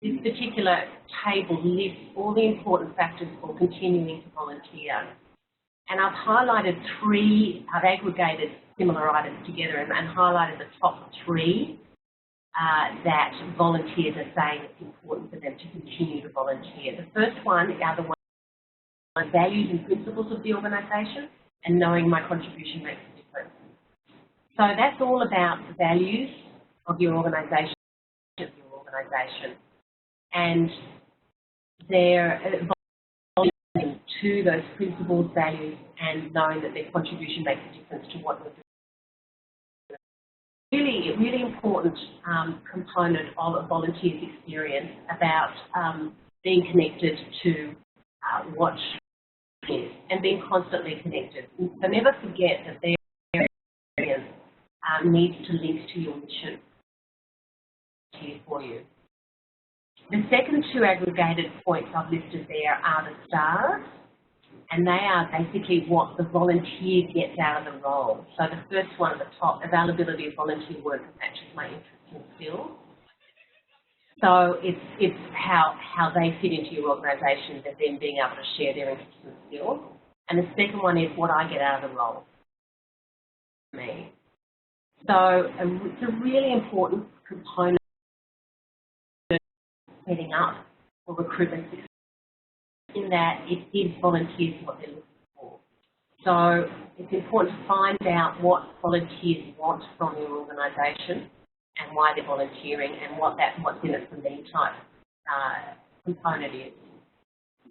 This particular table lists all the important factors for continuing to volunteer. And I've highlighted I've aggregated similar items together and highlighted the top three that volunteers are saying it's important for them to continue to volunteer. The first one are the ones values and principles of the organisation and knowing my contribution makes a difference. So that's all about the values of your organisation, and they're to those principles, values, and knowing that their contribution makes a difference to what you're doing. Really important component of a volunteer's experience about being connected to what is and being constantly connected. So never forget that their experience needs to link to your mission here for you. The second two aggregated points I've listed there are the stars, and they are basically what the volunteer gets out of the role. So the first one at the top, availability of volunteer work that matches my interests and skills. So it's how they fit into your organisation, and then being able to share their interests and skills. And the second one is what I get out of the role for me. So it's a really important component setting up for recruitment success, in that it gives volunteers what they're looking for. So it's important to find out what volunteers want from your organisation and why they're volunteering and what's in it for me type component is.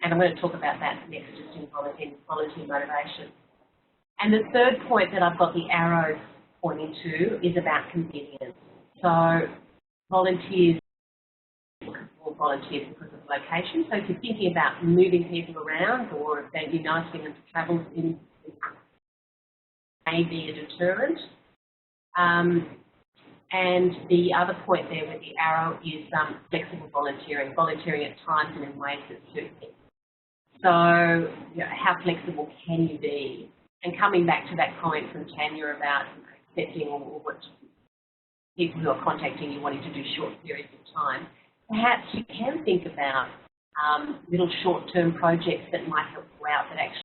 And I'm going to talk about that next, just in volunteer motivation. And the third point that I've got the arrow pointing to is about convenience. So volunteers because of location. So if you're thinking about moving people around, or if they'd be nice for them to travel in, may be a deterrent. And the other point there with the arrow is flexible volunteering at times and in ways that suit me. So how flexible can you be? And coming back to that comment from Tanya about accepting or what people who are contacting you wanting to do short periods of time, perhaps you can think about little short-term projects that might help you out that actually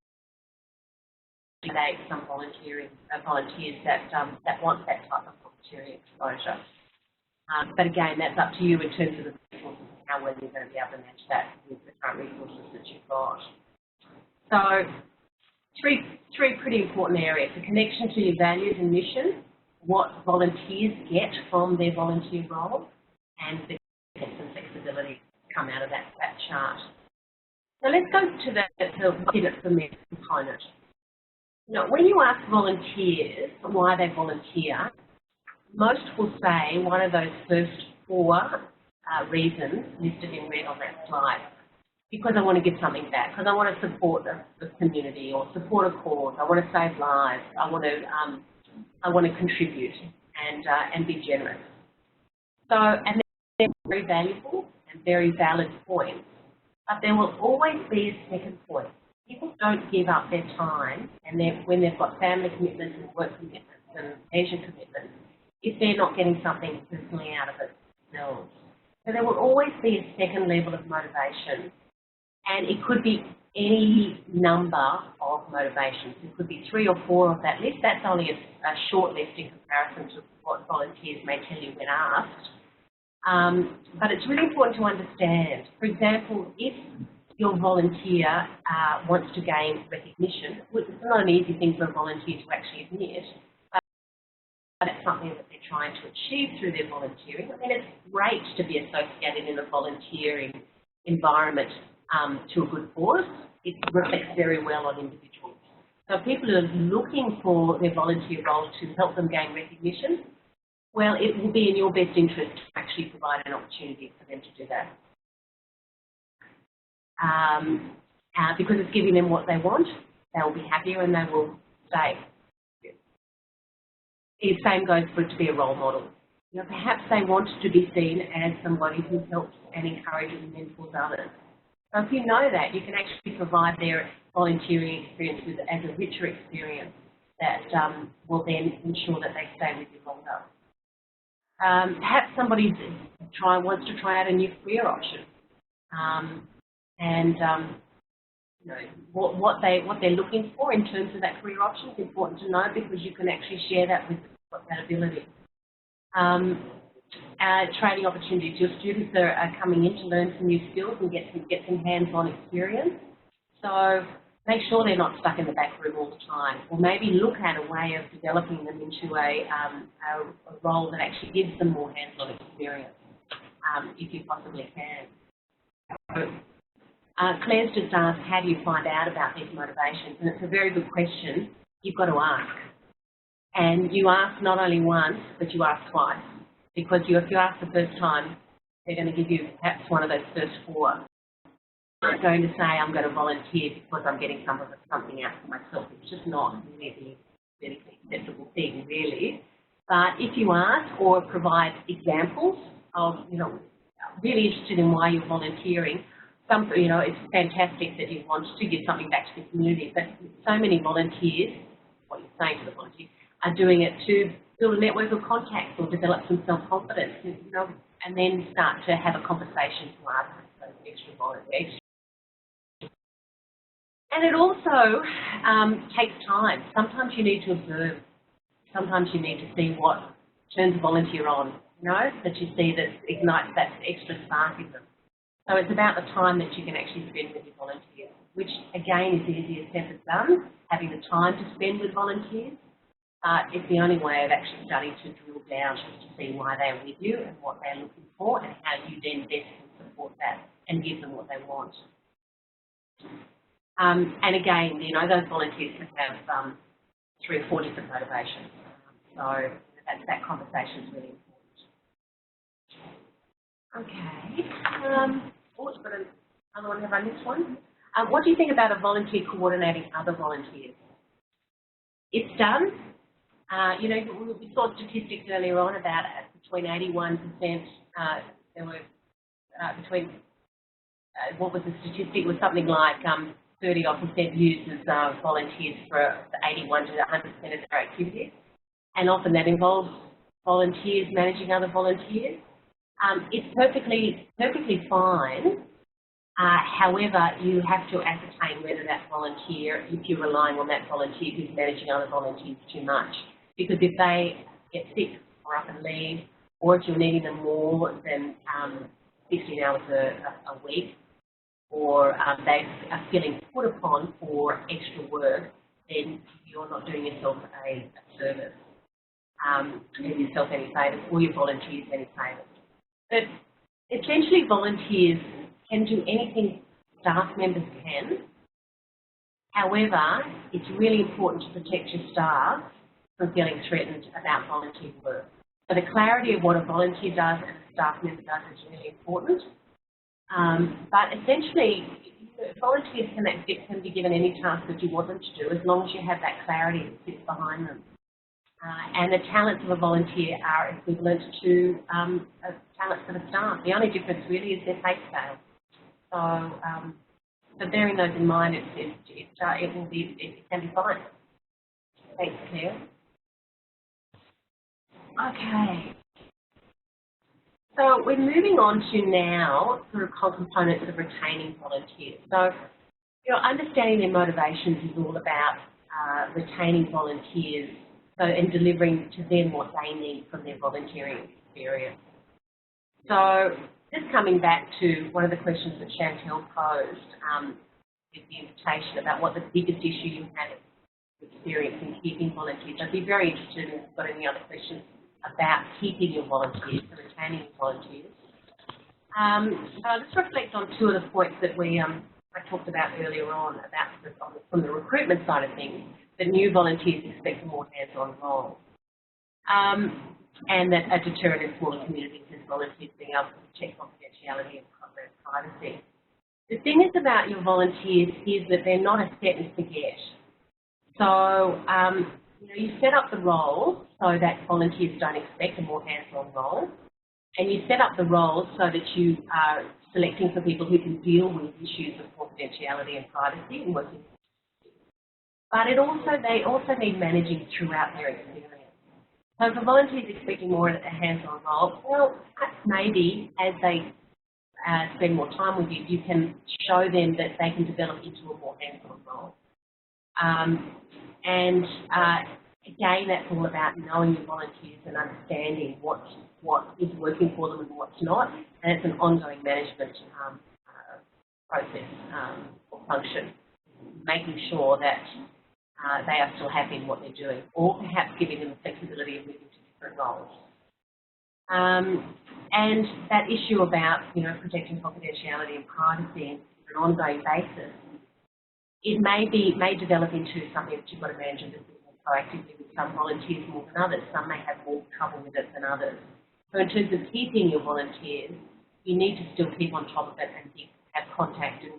make some volunteers that want that type of volunteering exposure. But again, that's up to you in terms of the resources and how well you're going to be able to manage that with the current resources that you've got. So three pretty important areas: the connection to your values and mission, what volunteers get from their volunteer role, and the sense and flexibility come out of that chart. So let's go to the me component. Now, when you ask volunteers why they volunteer, most will say one of those first four reasons listed in red on that slide. Because I want to give something back, because I want to support the community or support a cause, I want to save lives, I want to contribute and be generous. So, and they're very valuable and very valid points, but there will always be a second point. People don't give up their time, and when they've got family commitments and work commitments and leisure commitments, if they're not getting something personally out of it themselves. So there will always be a second level of motivation. And it could be any number of motivations. It could be 3 or 4 of that list. That's only a short list in comparison to what volunteers may tell you when asked. But it's really important to understand. For example, if your volunteer wants to gain recognition, it's not an easy thing for a volunteer to actually admit, but it's something that they're trying to achieve through their volunteering. I mean, it's great to be associated in a volunteering environment to a good cause. It reflects very well on individuals. So people who are looking for their volunteer role to help them gain recognition, well, it will be in your best interest to actually provide an opportunity for them to do that. Because it's giving them what they want, they will be happier and they will stay. The same goes for it to be a role model. You know, perhaps they want to be seen as somebody who helps and encourages and mentors others. So if you know that, you can actually provide their volunteering experience as a richer experience that will then ensure that they stay with you longer. Perhaps somebody wants to try out a new career option, you know, what they're looking for in terms of that career option is important to know, because you can actually share that with that ability. Training opportunities. Your students are coming in to learn some new skills and get some hands-on experience. So make sure they're not stuck in the back room all the time, or maybe look at a way of developing them into a role that actually gives them more hands-on experience, if you possibly can. So, Claire's just asked, how do you find out about these motivations? And it's a very good question. You've got to ask. And you ask not only once, but you ask twice. Because if you ask the first time, they're going to give you perhaps one of those first 4. I'm not going to say I'm going to volunteer because I'm getting something out for myself. It's just not really a medically acceptable thing, really. But if you ask or provide examples of, you know, really interested in why you're volunteering, you know, it's fantastic that you want to give something back to the community, but so many volunteers, what you're saying to the volunteers, are doing it to build a network of contacts or develop some self-confidence, you know, and then start to have a conversation to ask those extra volunteers. And it also takes time. Sometimes you need to observe. Sometimes you need to see what turns a volunteer on, you know, that you see that ignites that extra spark in them. So it's about the time that you can actually spend with your volunteers, which again is easier said than done, having the time to spend with volunteers. It's the only way of actually starting to drill down to see why they're with you and what they're looking for, and how you then best can support that and give them what they want. And again, you know, those volunteers can have 3 or 4 different motivations. So that conversation is really important. Okay. Oh, it's got another one. Have I missed one? What do you think about a volunteer coordinating other volunteers? It's done. You know, we saw statistics earlier on about between 81%, there were what was the statistic? It was something like 30% used as volunteers for 81 to 100% of their activities. And often that involves volunteers managing other volunteers. It's perfectly fine. However, you have to ascertain whether that volunteer, if you're relying on that volunteer who's managing other volunteers too much. Because if they get sick or up and leave, or if you're needing them more than 16 hours a week, or they are feeling put upon for extra work, then you're not doing yourself a service, and yourself any favours, or your volunteers any favours. But essentially, volunteers can do anything staff members can. However, it's really important to protect your staff from feeling threatened about volunteer work. So the clarity of what a volunteer does and a staff member does is really important. But essentially, volunteers can be given any task that you want them to do, as long as you have that clarity that sits behind them. And the talents of a volunteer are equivalent to talents of a staff. The only difference really is their pay scale. So bearing those in mind, it can be fine. Thanks, Claire. Okay. So we're moving on to now sort of components of retaining volunteers. So understanding their motivations is all about retaining volunteers, and delivering to them what they need from their volunteering experience. So just coming back to one of the questions that Chantel posed with the invitation about what the biggest issue you had experience in keeping volunteers. I'd be very interested if you've got any other questions about keeping your volunteers and retaining your volunteers. I'll just reflect on two of the points that I talked about earlier on about from the recruitment side of things, that new volunteers expect a more hands-on role. And that a deterrent in smaller communities is volunteers being able to protect confidentiality and privacy. The thing is about your volunteers is that they're not a set and forget. So you set up the roles so that volunteers don't expect a more hands-on role, and you set up the roles so that you are selecting for people who can deal with issues of confidentiality and privacy and working. But they also need managing throughout their experience. So for volunteers expecting more a hands-on role, well, perhaps maybe as they spend more time with you, you can show them that they can develop into a more hands-on role. Again, that's all about knowing your volunteers and understanding what is working for them and what's not, and it's an ongoing management process or function, making sure that they are still happy in what they're doing, or perhaps giving them the flexibility of moving to different roles. And that issue about protecting confidentiality and privacy on an ongoing basis, it may develop into something that you've got to manage a little bit more proactively with some volunteers more than others. Some may have more trouble with it than others. So in terms of keeping your volunteers, you need to still keep on top of it and have contact and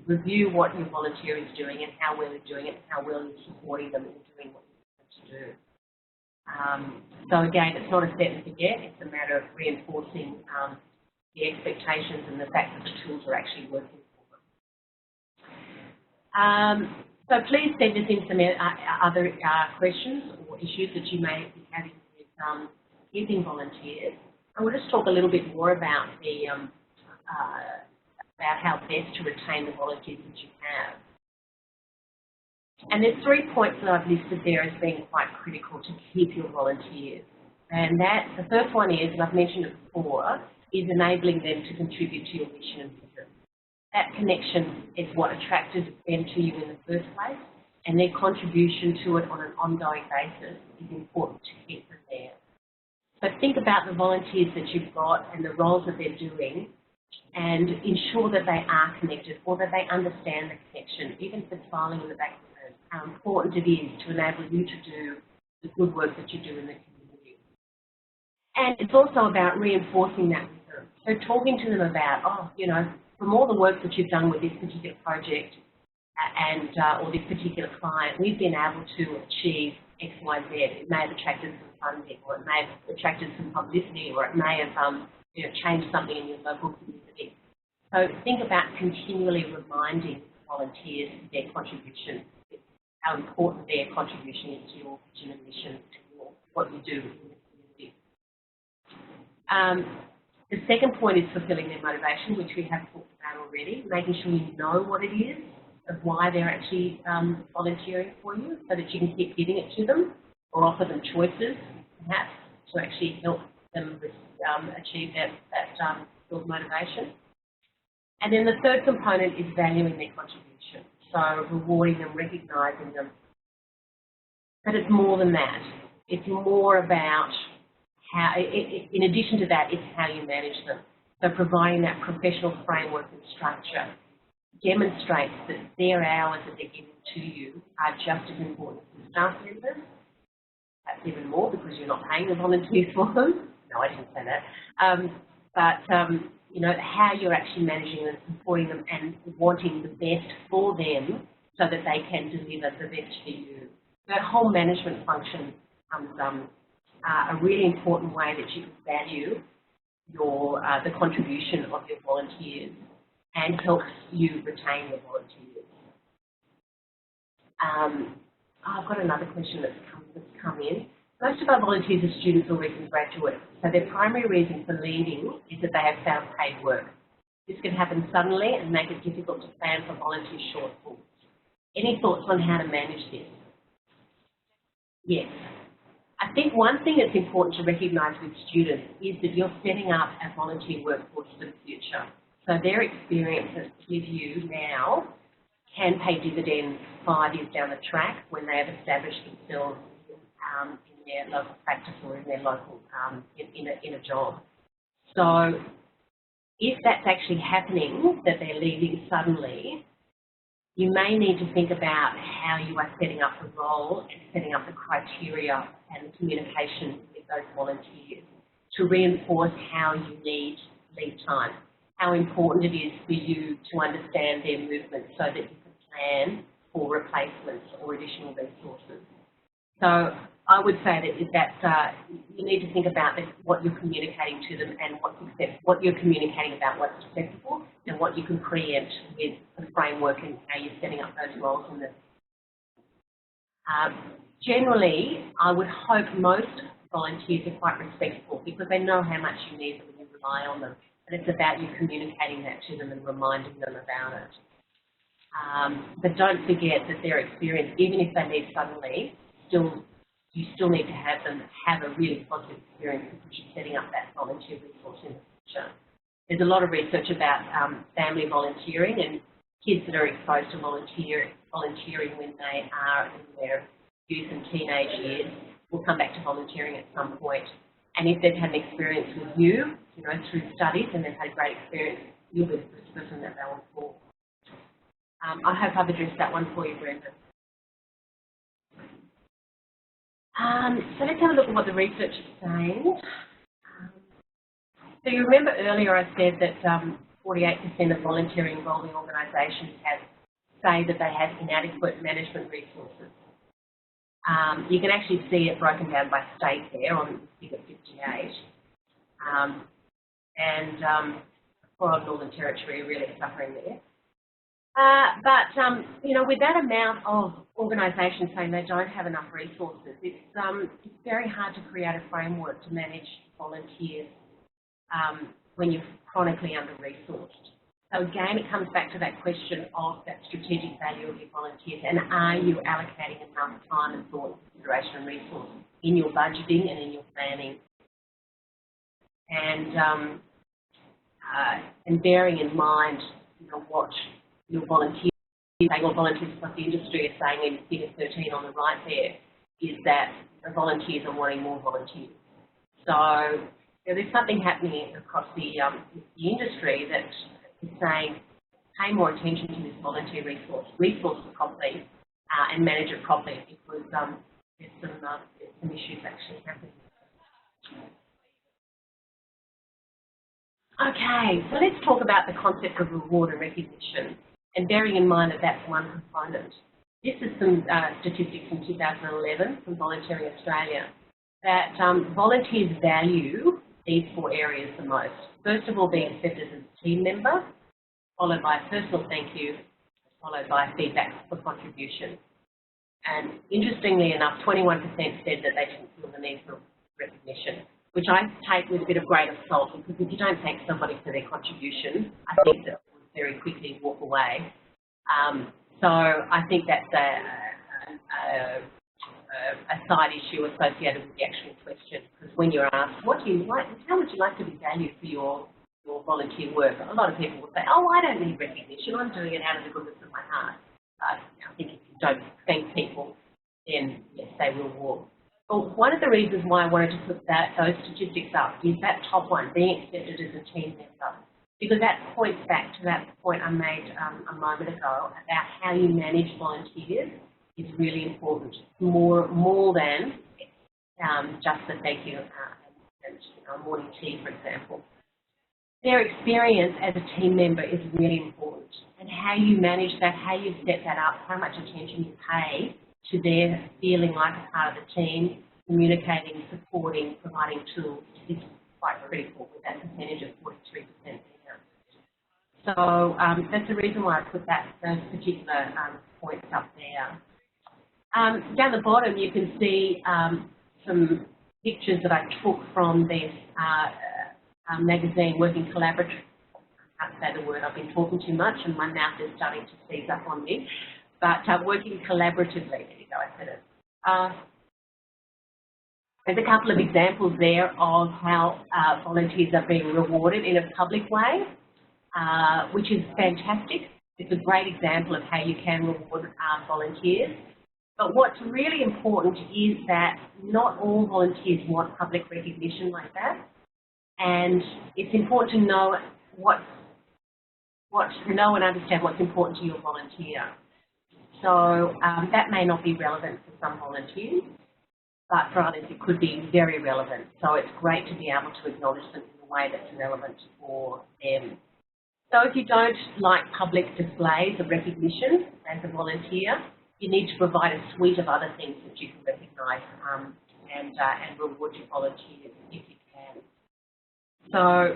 review what your volunteer is doing and how well they're doing it and how well you're supporting them in doing what you want them to do. So again, it's not a set and forget, it's a matter of reinforcing the expectations and the fact that the tools are actually working for them. So please send us in some other questions or issues that you may be having with keeping volunteers. And we'll just talk a little bit more about about how best to retain the volunteers that you have. And there's 3 points that I've listed there as being quite critical to keep your volunteers. And the first one is, and I've mentioned it before, is enabling them to contribute to your mission and vision. That connection is what attracted them to you in the first place, and their contribution to it on an ongoing basis is important to keep them there. So think about the volunteers that you've got and the roles that they're doing, and ensure that they are connected or that they understand the connection, even for filing in the background, how important it is to enable you to do the good work that you do in the community. And it's also about reinforcing that with them. So talking to them about, from all the work that you've done with this particular project or this particular client, we've been able to achieve X, Y, Z. It may have attracted some funding, or it may have attracted some publicity, or it may have changed something in your local community. So think about continually reminding volunteers their contribution, how important their contribution is to your vision and mission and what you do in the community. The second point is fulfilling their motivation, which we have talked about already, making sure you know what it is of why they're actually volunteering for you, so that you can keep giving it to them or offer them choices, perhaps, to actually help them achieve that build motivation. And then the third component is valuing their contribution, so rewarding them, recognising them. But it's more than that. It's more about how, in addition to that, it's how you manage them. So providing that professional framework and structure demonstrates that their hours that they're giving to you are just as important as the staff members. That's even more because you're not paying the volunteers for them. No, I didn't say that. You know, how you're actually managing them, supporting them and wanting the best for them so that they can deliver the best for you. That whole management function becomes a really important way that you can value the contribution of your volunteers and helps you retain your volunteers. I've got another question that's come in. Most of our volunteers are students or recent graduates, so their primary reason for leaving is that they have found paid work. This can happen suddenly and make it difficult to plan for volunteer shortfalls. Any thoughts on how to manage this? Yes. I think one thing that's important to recognise with students is that you're setting up a volunteer workforce for the future. So their experiences with you now can pay dividends 5 years down the track when they have established themselves in their local practice or in their local, in a job. So if that's actually happening, that they're leaving suddenly, you may need to think about how you are setting up the role and setting up the criteria and the communication with those volunteers to reinforce how you need leave time, how important it is for you to understand their movement so that you can plan for replacements or additional resources. So I would say that you need to think about what you're communicating to them and what you're communicating about what's acceptable and what you can preempt with the framework and how you're setting up those roles in them. Generally, I would hope most volunteers are quite respectful because they know how much you need them and you rely on them. And it's about you communicating that to them and reminding them about it. But don't forget that their experience, even if they leave suddenly, you still need to have them have a really positive experience because you're setting up that volunteer resource in the future. There's a lot of research about family volunteering and kids that are exposed to volunteering when they are in their youth and teenage years will come back to volunteering at some point. And if they've had an experience with you, through studies and they've had a great experience, you'll be the first person that they will call. I hope I've addressed that one for you, Brendan. So let's have a look at what the research is saying. So you remember earlier I said that 48% of volunteering involving organisations say that they have inadequate management resources. You can actually see it broken down by state there on figure 58. Poor old Northern Territory are really suffering there. With that amount of organisations saying they don't have enough resources, it's very hard to create a framework to manage volunteers when you're chronically under-resourced. So again, it comes back to that question of that strategic value of your volunteers and are you allocating enough time and thought, consideration and resources in your budgeting and in your planning. And bearing in mind, what your volunteers saying, or volunteers plus the industry are saying in figure 13 on the right there, is that the volunteers are wanting more volunteers. So there's something happening across the industry that is saying, pay more attention to this volunteer resource it properly and manage it properly because there's some issues actually happening. Okay, so let's talk about the concept of reward and recognition, and bearing in mind that that's one component. This is some statistics from 2011 from Volunteering Australia, that volunteers value these 4 areas the most. First of all, being accepted as a team member, followed by a personal thank you, followed by feedback for contribution. And interestingly enough, 21% said that they didn't feel the need for recognition, which I take with a bit of grain of salt, because if you don't thank somebody for their contribution, I think that will very quickly walk away. So I think that's a side issue associated with the actual question, because when you're asked, what do you like, how would you like to be valued for your your volunteer work. A lot of people will say, oh, I don't need recognition, I'm doing it out of the goodness of my heart. But I think if you don't thank people, then yes, they will walk. Well, one of the reasons why I wanted to put those statistics up is that top one, being accepted as a team member, because that points back to that point I made a moment ago about how you manage volunteers is really important, more than just the thank you and morning tea, for example. Their experience as a team member is really important, and how you manage that, how you set that up, how much attention you pay to their feeling like a part of the team, communicating, supporting, providing tools is quite critical with that percentage of 43% there. So that's the reason why I put those particular points up there. Down the bottom you can see some pictures that I took from this magazine, Working Collaboratively. I can't say the word, I've been talking too much and my mouth is starting to seize up on me. But Working Collaboratively, there you go, I said it. There's a couple of examples there of how volunteers are being rewarded in a public way, which is fantastic. It's a great example of how you can reward volunteers. But what's really important is that not all volunteers want public recognition like that. And it's important to know know and understand what's important to your volunteer. So that may not be relevant for some volunteers, but for others it could be very relevant. So it's great to be able to acknowledge them in a way that's relevant for them. So if you don't like public displays of recognition as a volunteer, you need to provide a suite of other things that you can recognise and reward your volunteers if you can. So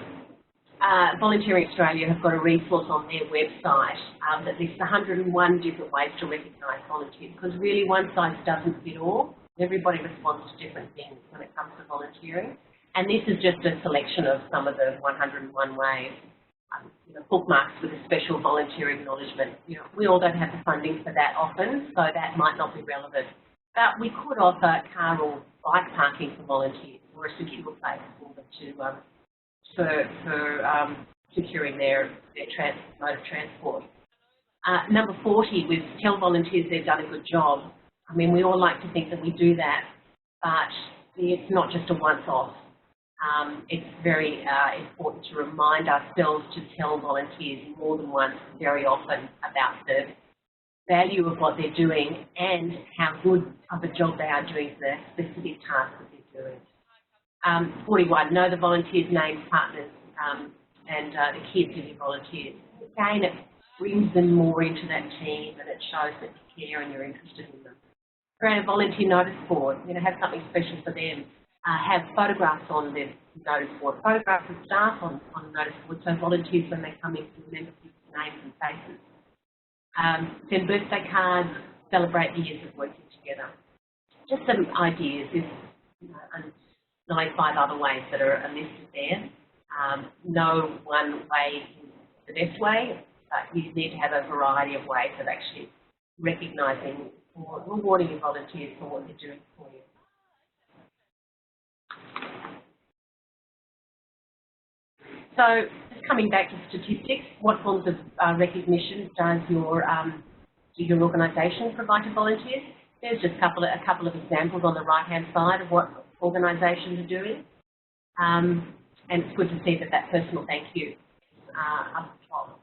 Volunteering Australia have got a resource on their website that lists 101 different ways to recognise volunteers, because really one size doesn't fit all. Everybody responds to different things when it comes to volunteering. And this is just a selection of some of the 101 ways. Bookmarks with a special volunteer acknowledgement. We all don't have the funding for that often, so that might not be relevant. But we could offer car or bike parking for volunteers, or a secure place for them to securing their mode of transport. Number 40, we tell volunteers they've done a good job. I mean, we all like to think that we do that, but it's not just a once-off. It's very important to remind ourselves to tell volunteers more than once, very often, about the value of what they're doing and how good of a job they are doing for the specific task that they're doing. 41, know the volunteers' names, partners, and the kids of your volunteers. Again, it brings them more into that team, and it shows that you care and you're interested in them. Create a volunteer notice board, have something special for them. Have photographs on the notice board, photographs of staff on the notice board, so volunteers, when they come in, can remember people's names and faces. Send birthday cards, celebrate the years of working together. Just some ideas. There's 95 other ways that are listed there. No one way is the best way, but you need to have a variety of ways of actually recognising or rewarding your volunteers for what they're doing for you. So, just coming back to statistics, what forms of recognition does your organisation provide to volunteers? There's just a couple of examples on the right-hand side of what organisations are doing, and it's good to see that personal thank you up the top.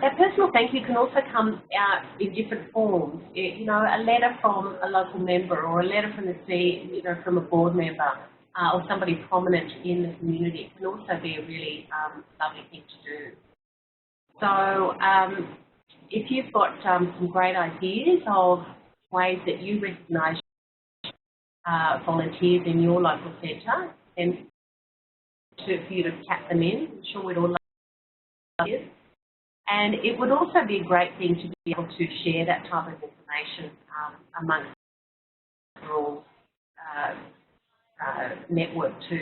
That personal thank you can also come out in different forms. A letter from a local member, or a letter from from a board member, or somebody prominent in the community. It can also be a really lovely thing to do. So if you've got some great ideas of ways that you recognise volunteers in your local centre, then for you to tap them in, I'm sure we'd all love it. And it would also be a great thing to be able to share that type of information amongst the overall network too.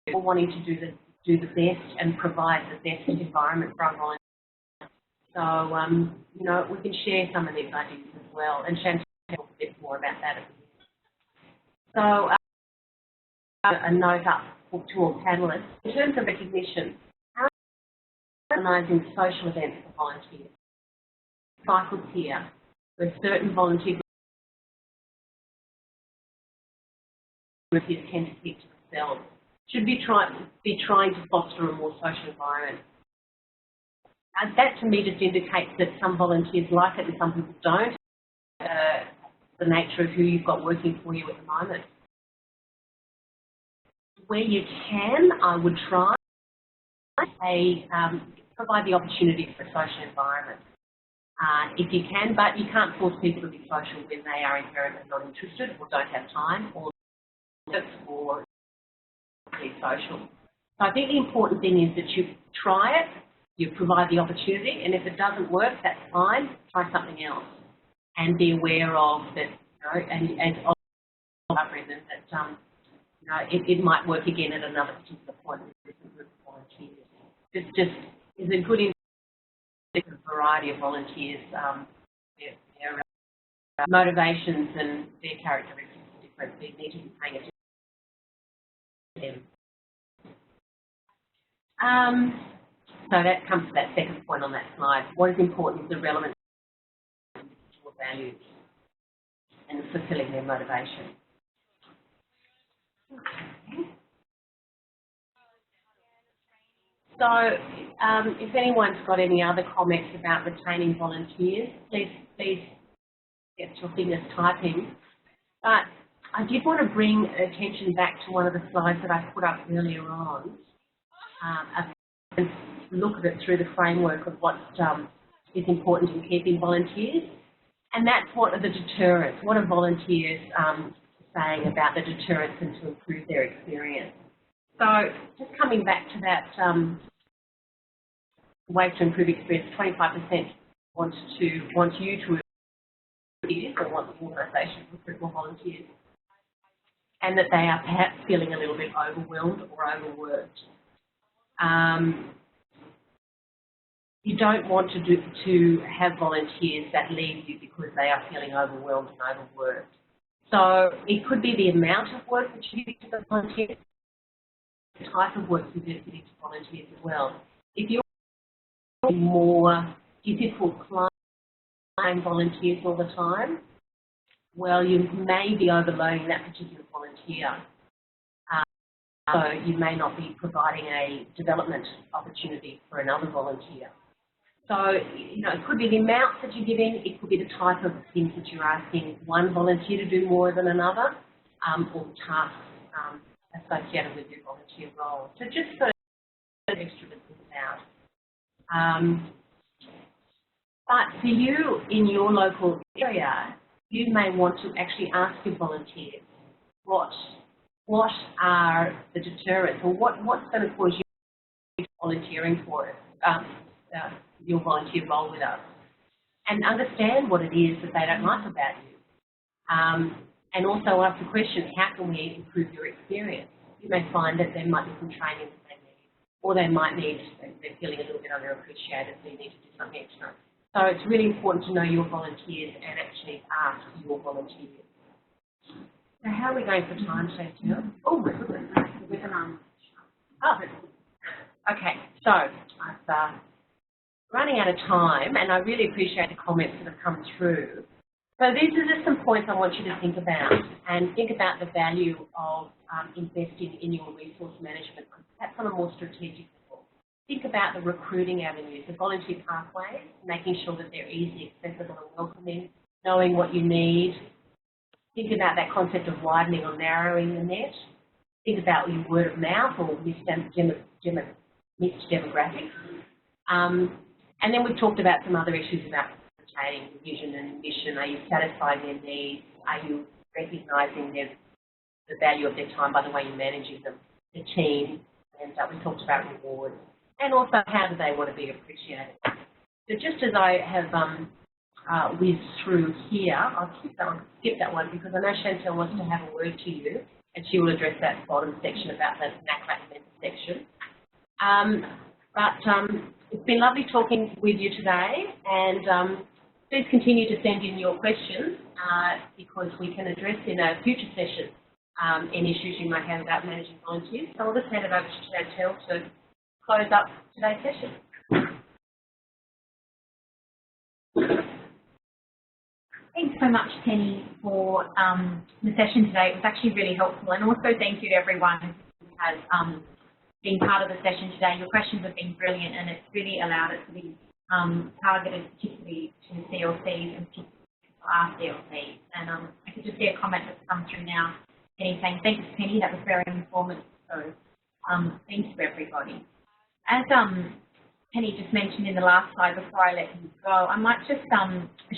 We're wanting to do the best and provide the best environment for our volunteers. So, we can share some of these ideas as well, and Chantal will talk a bit more about that at the end. So, a note up to all panellists. In terms of recognition, how organising social events for volunteers? Cycles here, where certain volunteer groups tend to keep to themselves. Should be trying to foster a more social environment. And that to me just indicates that some volunteers like it and some people don't. The nature of who you've got working for you at the moment. Where you can, I would try provide the opportunity for a social environment. If you can, but you can't force people to be social when they are inherently not interested or don't have time or be social. So I think the important thing is that you try it, you provide the opportunity, and if it doesn't work, that's fine, try something else. And be aware of that, and algorithm that it might work again at another particular point with a different group of volunteers. It's just is a good variety of volunteers, their motivations and their characteristics are different. So you need to be paying attention to them. So that comes to that second point on that slide. What is important is the relevance of individual values and fulfilling their motivation. Okay. So if anyone's got any other comments about retaining volunteers, please get your fingers typing. But I did want to bring attention back to one of the slides that I put up earlier on, and look at it through the framework of what is important in keeping volunteers. And that's what are the deterrents. What are volunteers saying about the deterrents and to improve their experience? So just coming back to that ways to improve experience, 25% want you to or want the organisation to recruit more volunteers, and that they are perhaps feeling a little bit overwhelmed or overworked. You don't want to have volunteers that leave you because they are feeling overwhelmed and overworked. So it could be the amount of work that you give to the volunteers, the type of work you give to volunteers as well. If you're more difficult client volunteers all the time, well, you may be overloading that particular volunteer. So you may not be providing a development opportunity for another volunteer. So, it could be the amounts that you give in, it could be the type of things that you're asking one volunteer to do more than another, or tasks associated with your volunteer role. So just sort of extra to think about. But for you in your local area, you may want to actually ask your volunteers what are the deterrents, or what's going to cause you volunteering for it. Your volunteer role with us, and understand what it is that they don't like about you. And also ask the question, how can we improve your experience? You may find that there might be some training that they need, or they might need, they're feeling a little bit underappreciated, so you need to do something extra. So it's really important to know your volunteers and actually ask your volunteers. So how are we going for time today, Jill? Oh, my goodness. Oh, okay, so I've running out of time, and I really appreciate the comments that have come through. So these are just some points I want you to think about, and think about the value of investing in your resource management, perhaps on a more strategic level. Think about the recruiting avenues, the volunteer pathways, making sure that they're easy, accessible and welcoming, knowing what you need. Think about that concept of widening or narrowing the net. Think about your word of mouth or mixed demographics. And then we've talked about some other issues about retaining vision and mission. Are you satisfying their needs? Are you recognising the value of their time by the way you're managing them, the team? And we talked about rewards. And also, how do they want to be appreciated? So just as I have whizzed through here, I'll skip that one because I know Chantel wants to have a word to you, and she will address that bottom section about the NACLC section. It's been lovely talking with you today, and please continue to send in your questions because we can address in a future session any issues you might have about managing volunteers. So I'll just hand it over to Chantel to close up today's session. Thanks so much, Penny, for the session today. It was actually really helpful, and also thank you to everyone who has been part of the session today. Your questions have been brilliant, and it's really allowed it to be targeted particularly to CLCs and particularly to RCLCs. And I could just see a comment that's come through now, Penny saying, thanks, Penny, that was very informative. So thanks to everybody. As Penny just mentioned in the last slide before I let you go, I might just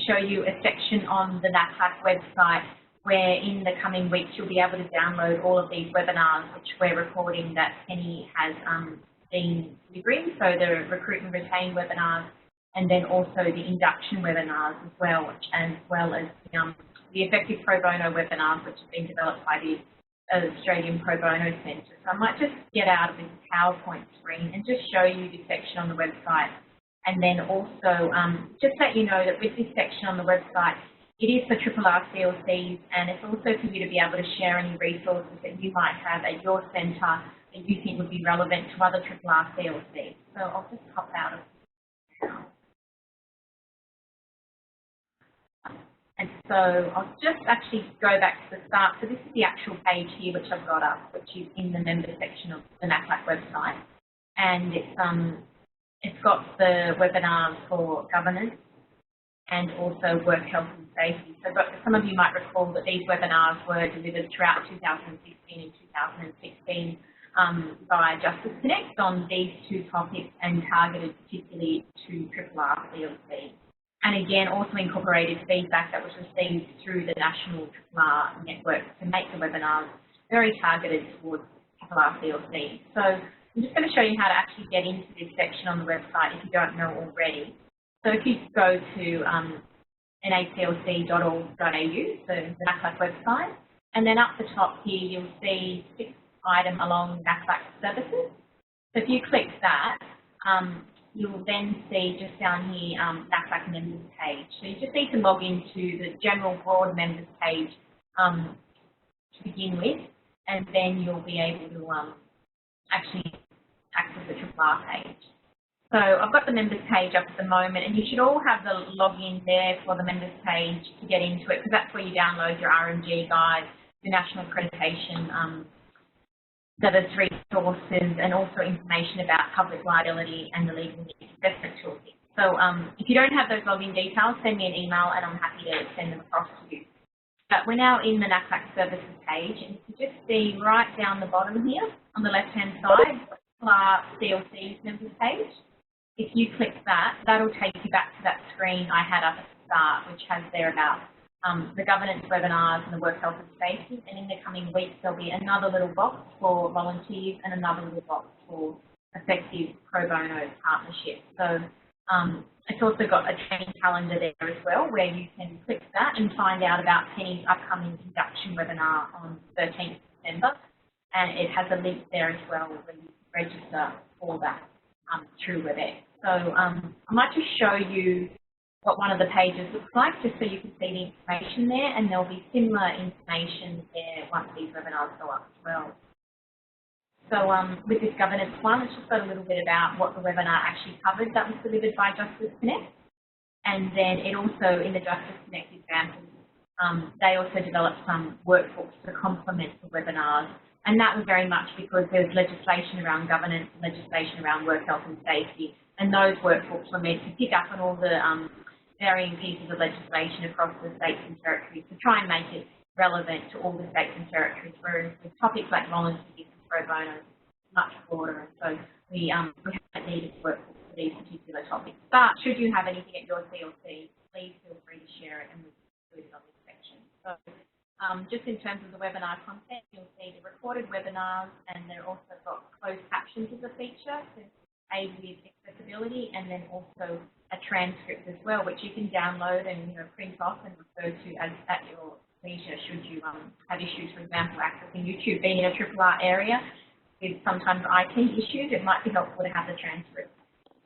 show you a section on the NACLC website where in the coming weeks you'll be able to download all of these webinars which we're recording that Penny has been delivering, so the recruit and retain webinars, and then also the induction webinars as well as the effective pro bono webinars which have been developed by the Australian Pro Bono Centre. So I might just get out of this PowerPoint screen and just show you this section on the website, and then also just let you know that with this section on the website, it is for RRR CLCs, and it's also for you to be able to share any resources that you might have at your centre that you think would be relevant to other RRR CLCs. So I'll just pop out of now. And so I'll just actually go back to the start. So this is the actual page here which I've got up, which is in the member section of the NACLC website. And it's got the webinars for governance and also work health and safety. So some of you might recall that these webinars were delivered throughout 2015 and 2016 by Justice Connect on these two topics and targeted particularly to RRR CLC. And again, also incorporated feedback that was received through the National RRR network to make the webinars very targeted towards RRR CLC. So I'm just going to show you how to actually get into this section on the website if you don't know already. So if you go to naclc.org.au, so the NACLC website, and then up the top here you'll see 6th item along NACLC services. So if you click that, you'll then see just down here NACLC members page. So you just need to log into the general broad members page to begin with, and then you'll be able to actually access the RRR page. So I've got the members page up at the moment, and you should all have the login there for the members page to get into it, because that's where you download your RMG guide, your national accreditation, service resources, and also information about public liability and the legal needs assessment toolkit. So if you don't have those login details, send me an email and I'm happy to send them across to you. But we're now in the NACLC services page, and you can just see right down the bottom here on the left-hand side, RRR CLCs members page. If you click that, that'll take you back to that screen I had up at the start, which has there about the governance webinars and the work health and safety. And in the coming weeks, there'll be another little box for volunteers and another little box for effective pro bono partnerships. So it's also got a training calendar there as well, where you can click that and find out about Penny's upcoming induction webinar on 13th December. And it has a link there as well where you can register for that through WebEx. So I might just show you what one of the pages looks like, just so you can see the information there, and there'll be similar information there once these webinars go up as well. So with this governance one, it's just got a little bit about what the webinar actually covered that was delivered by Justice Connect. And then it also, in the Justice Connect examples, they also developed some workbooks to complement the webinars. And that was very much because there's legislation around governance and legislation around work health and safety. And those workbooks were meant to pick up on all the varying pieces of legislation across the states and territories to try and make it relevant to all the states and territories, whereas with topics like volunteers and pro bono much broader. And so we haven't needed workbooks for these particular topics. But should you have anything at your CLC, please feel free to share it, and we'll include it on this section. So just in terms of the webinar content, you'll see the recorded webinars, and they're also got closed captions as a feature to aid with accessibility, and then also a transcript as well, which you can download and print off and refer to at your leisure should you have issues, for example, accessing YouTube. Being in a RRR area with sometimes IT issues, it might be helpful to have the transcript.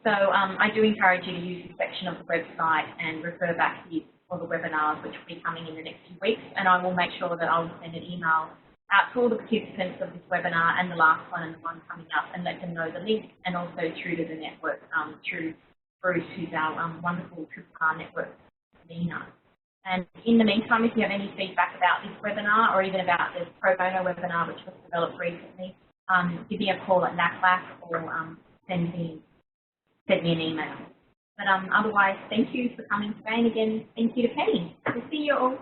So I do encourage you to use this section of the website and refer back here for the webinars, which will be coming in the next few weeks, and I will make sure that I will send an email out to all the participants of this webinar and the last one and the one coming up, and let them know the link, and also through to the network, through Bruce, who's our wonderful Triple R network convener. And in the meantime, if you have any feedback about this webinar or even about the pro bono webinar which was developed recently, give me a call at NACLC or send me an email. But otherwise, thank you for coming today, and again, thank you to Penny. We'll see you all.